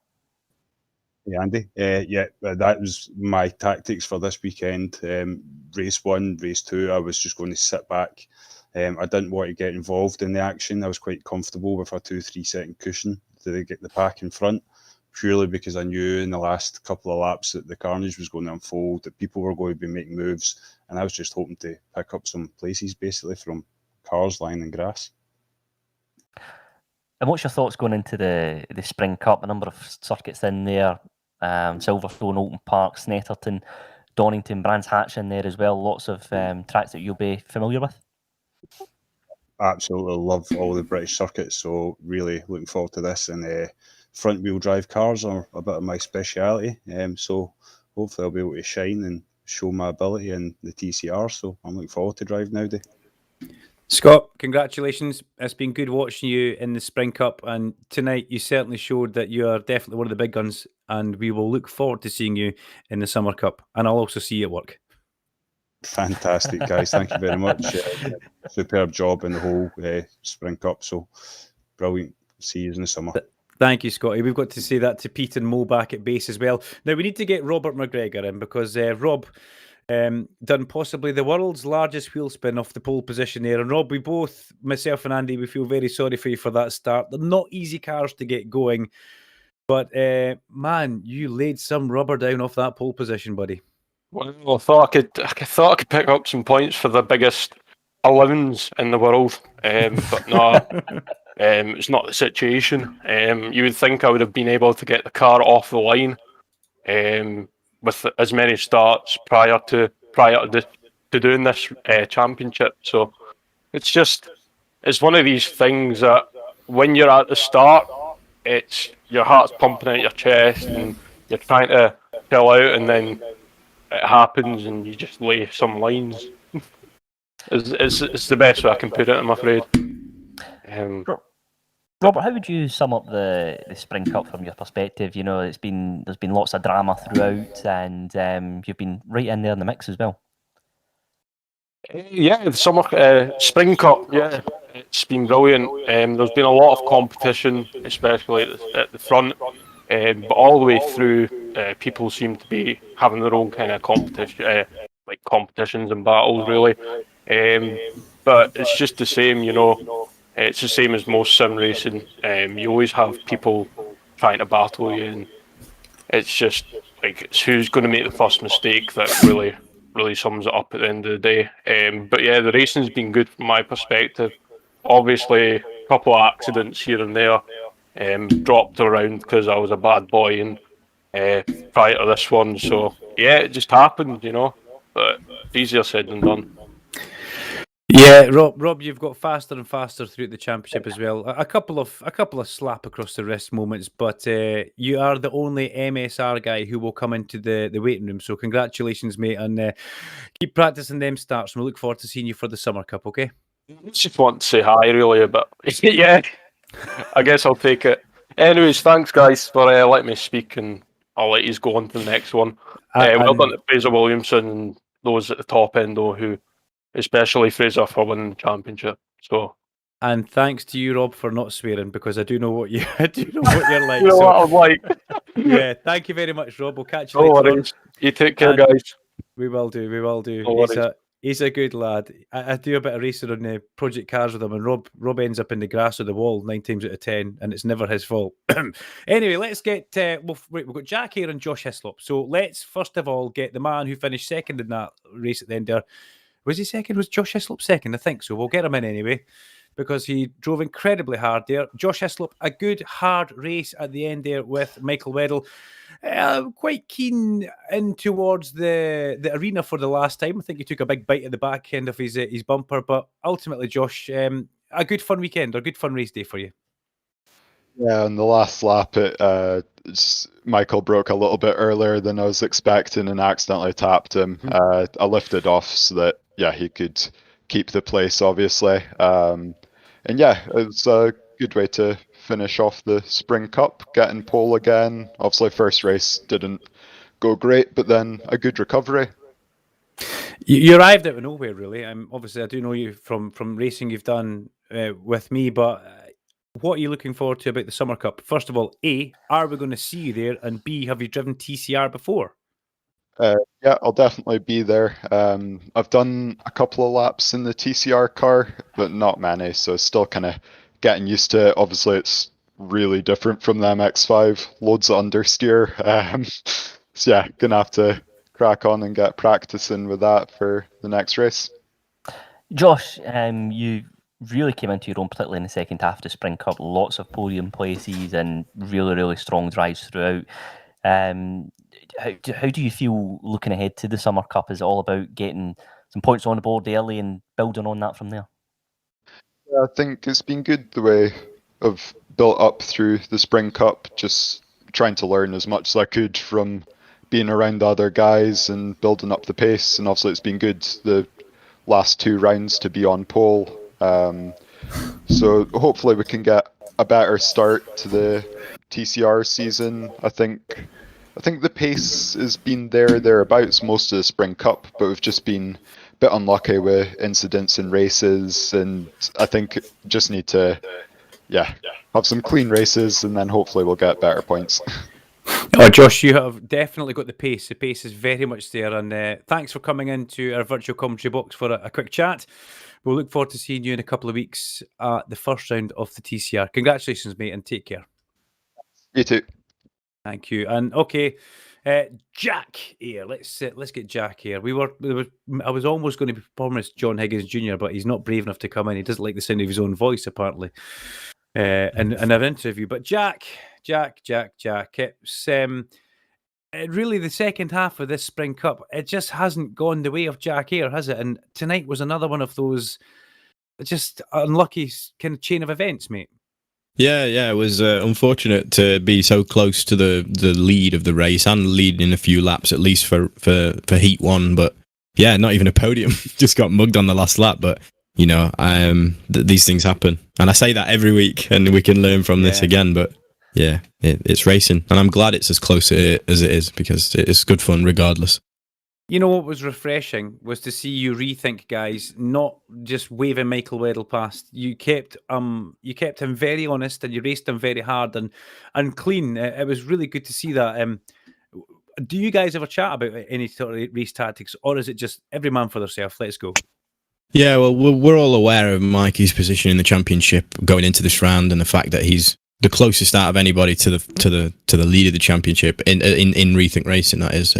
Yeah, Andy. Yeah, that was my tactics for this weekend. Race 1, race 2, I was just going to sit back. I didn't want to get involved in the action. I was quite comfortable with a 2-3 second cushion to get the pack in front, purely because I knew in the last couple of laps that the carnage was going to unfold, that people were going to be making moves, and I was just hoping to pick up some places basically from cars lying in grass. And what's your thoughts going into the Spring Cup? A number of circuits in there, Silverstone, Oulton Park, Snetterton, Donington, Brands Hatch in there as well. Lots of tracks that you'll be familiar with. Absolutely love all the British circuits, so really looking forward to this. And front wheel drive cars are a bit of my speciality, so hopefully I'll be able to shine and show my ability in the TCR. So I'm looking forward to driving Audi. Scott, congratulations. It's been good watching you in the Spring Cup, and tonight you certainly showed that you are definitely one of the big guns, and we will look forward to seeing you in the Summer Cup, and I'll also see you at work. Fantastic, guys. Thank you very much. Superb job in the whole Spring Cup, so brilliant. See you in the summer. Thank you, Scotty. We've got to say that to Pete and Mo back at base as well. Now, we need to get Robert McGregor in, because Rob done possibly the world's largest wheel spin off the pole position there. And Rob, we both, myself and Andy, we feel very sorry for you for that start. They're not easy cars to get going, but man, you laid some rubber down off that pole position, buddy. Well, I thought I could pick up some points for the biggest allowance in the world, but no, it's not the situation. You would think I would have been able to get the car off the line with as many starts prior to doing this championship. So it's one of these things that when you're at the start, it's your heart's pumping out your chest and you're trying to chill out, and then it happens and you just lay some lines. It's the best way I can put it, I'm afraid. Robert, how would you sum up the Spring Cup from your perspective? You know, there's been lots of drama throughout, and you've been right in there in the mix as well. Yeah, the Spring Cup, yeah, it's been brilliant. There's been a lot of competition, especially at the front, but all the way through, people seem to be having their own kind of competition, like competitions and battles, really. But it's just the same, you know. It's the same as most sim racing. You always have people trying to battle you, and it's just like it's who's going to make the first mistake that really sums it up at the end of the day. But yeah, the racing's been good from my perspective. Obviously, a couple of accidents here and there, dropped around because I was a bad boy and prior to this one. So yeah, it just happened, but it's easier said than done. Yeah, Rob, you've got faster and faster throughout the championship as well. A couple of slap across the wrist moments, but you are the only MSR guy who will come into the waiting room. So congratulations, mate, and keep practicing them starts. And we look forward to seeing you for the Summer Cup. Okay. Just want to say hi, really, but yeah, I guess I'll take it. Anyways, thanks guys for letting me speak, and I'll let you go on to the next one. Well done to Fraser Williamson and those at the top end, though, who, especially Fraser, for winning the championship. So, and thanks to you, Rob, for not swearing, because I do know what you're like. You know what I'm like. Yeah, thank you very much, Rob. We'll catch you No later worries. You take care, guys. We will do. No He's a good lad. I do a bit of racing on the project cars with him, and Rob ends up in the grass or the wall 9 times out of 10, and it's never his fault. Anyway, let's get we've got Jack here and Josh Hislop. So let's first of all get the man who finished second in that race at the end there. Was he second? Was Josh Hislop second? I think so. We'll get him in anyway, because he drove incredibly hard there. Josh Hislop, a good hard race at the end there with Michael Weddle. Quite keen in towards the arena for the last time. I think he took a big bite at the back end of his bumper, but ultimately, Josh, a good fun weekend or good fun race day for you. Yeah, on the last lap, Michael broke a little bit earlier than I was expecting and accidentally tapped him. I lifted off so that he could keep the place, obviously. And yeah, it's a good way to finish off the Spring Cup, getting pole again. Obviously, first race didn't go great, but then a good recovery. You arrived out of nowhere, really. Obviously, I do know you from racing you've done with me, but what are you looking forward to about the Summer Cup? First of all, A, are we going to see you there? And B, have you driven TCR before? Yeah, I'll definitely be there. I've done a couple of laps in the TCR car, but not many, so still kind of getting used to it. Obviously, it's really different from the MX-5, loads of understeer. So yeah, gonna have to crack on and get practicing with that for the next race. Josh, you really came into your own, particularly in the second half of the Spring Cup. Lots of podium places and really, really strong drives throughout. How do you feel looking ahead to the Summer Cup? Is it all about getting some points on the board early and building on that from there? Yeah, I think it's been good the way I've built up through the Spring Cup, just trying to learn as much as I could from being around the other guys and building up the pace. And obviously it's been good the last 2 rounds to be on pole. So hopefully we can get a better start to the TCR season. I think the pace has been thereabouts most of the Spring Cup, but we've just been a bit unlucky with incidents in races, and I think just need to have some clean races, and then hopefully we'll get better points. Oh, Josh, you have definitely got the pace. The pace is very much there, and thanks for coming into our virtual commentary box for a quick chat. We'll look forward to seeing you in a couple of weeks at the first round of the TCR. Congratulations, mate, and take care. You too. Thank you. And okay, Jack here. Let's get Jack here. I was almost going to be promised John Higgins Jr., but he's not brave enough to come in. He doesn't like the sound of his own voice, apparently. In an interview. But Jack. It's really the second half of this Spring Cup. It just hasn't gone the way of Jack here, has it? And tonight was another one of those just unlucky kind of chain of events, mate. Yeah, it was unfortunate to be so close to the lead of the race and leading a few laps, at least for Heat 1. But yeah, not even a podium. Just got mugged on the last lap. But you know, these things happen, and I say that every week, and we can learn from this again. But yeah, it's racing, and I'm glad it's as close as it is, because it's good fun regardless. You know what was refreshing was to see you rethink, guys, not just waving Michael Weddle past. You kept him very honest, and you raced him very hard and clean. It was really good to see that. Do you guys ever chat about any sort of race tactics, or is it just every man for themselves? Let's go. Yeah, well, we're all aware of Mikey's position in the championship going into this round, and the fact that he's the closest out of anybody to the lead of the championship in Rethink Racing, that is.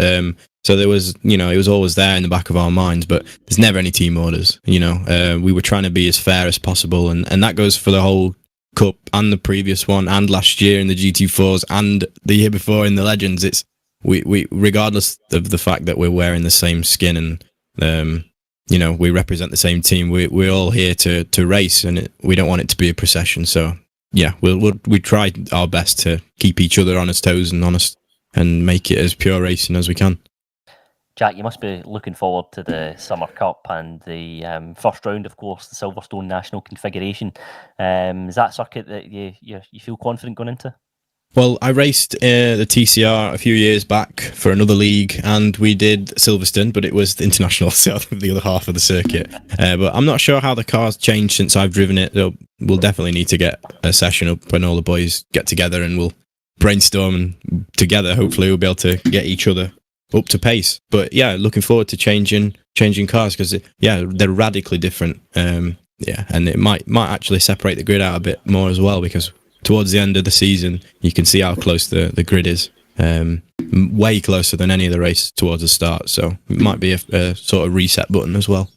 So there was, it was always there in the back of our minds, but there's never any team orders. We were trying to be as fair as possible, and that goes for the whole Cup and the previous one, and last year in the GT4s, and the year before in the Legends. It's we regardless of the fact that we're wearing the same skin and we represent the same team. We're all here to race, and we don't want it to be a procession. So yeah, we try our best to keep each other on his toes and honest, and make it as pure racing as we can. Jack, you must be looking forward to the Summer Cup and the first round, of course, the Silverstone National Configuration. Is that circuit that you feel confident going into? Well, I raced the TCR a few years back for another league, and we did Silverstone, but it was the international, so the other half of the circuit. But I'm not sure how the car's changed since I've driven it. We'll definitely need to get a session up when all the boys get together, and we'll brainstorm, and together, hopefully, we'll be able to get each other up to pace. But yeah, looking forward to changing cars, because they're radically different. And it might actually separate the grid out a bit more as well, because towards the end of the season, you can see how close the grid is. Way closer than any of the race towards the start. So it might be a sort of reset button as well.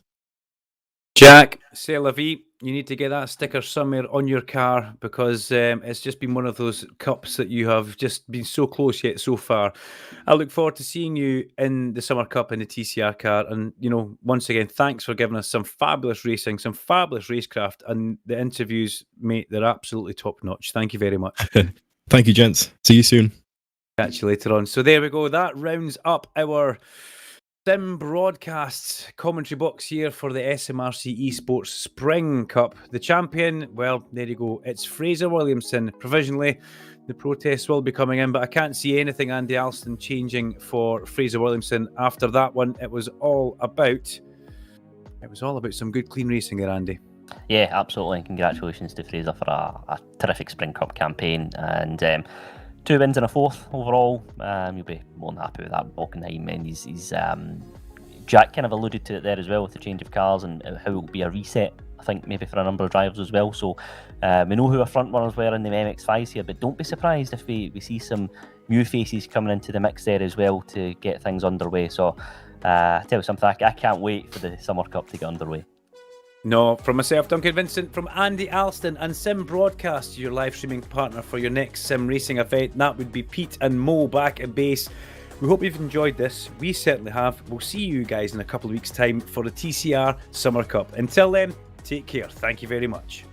Jack, c'est la vie. You need to get that sticker somewhere on your car, because it's just been one of those cups that you have just been so close yet so far. I look forward to seeing you in the Summer Cup in the TCR car. And, once again, thanks for giving us some fabulous racing, some fabulous racecraft, and the interviews, mate, they're absolutely top-notch. Thank you very much. Thank you, gents. See you soon. Catch you later on. So there we go. That rounds up our Sim Broadcasts commentary box here for the SMRC eSports Spring Cup. The champion, well, there you go. It's Fraser Williamson. Provisionally, the protests will be coming in, but I can't see anything, Andy Alston, changing for Fraser Williamson. After that one, it was all about some good, clean racing there, Andy. Yeah, absolutely. Congratulations to Fraser for a terrific Spring Cup campaign, and 2 wins and a 4th overall. You'll be more than happy with that. Hockenheim, and he's Jack kind of alluded to it there as well, with the change of cars and how it will be a reset, I think, maybe for a number of drivers as well. So we know who our front runners were in the MX-5s here, but don't be surprised if we see some new faces coming into the mix there as well to get things underway. So I tell you something, I can't wait for the Summer Cup to get underway. No, from myself, Duncan, Vincent, from Andy Alston and Sim Broadcast, your live streaming partner for your next sim racing event. That would be Pete and Mo back at base. We hope you've enjoyed this. We certainly have. We'll see you guys in a couple of weeks' time for the TCR Summer Cup. Until then, take care. Thank you very much.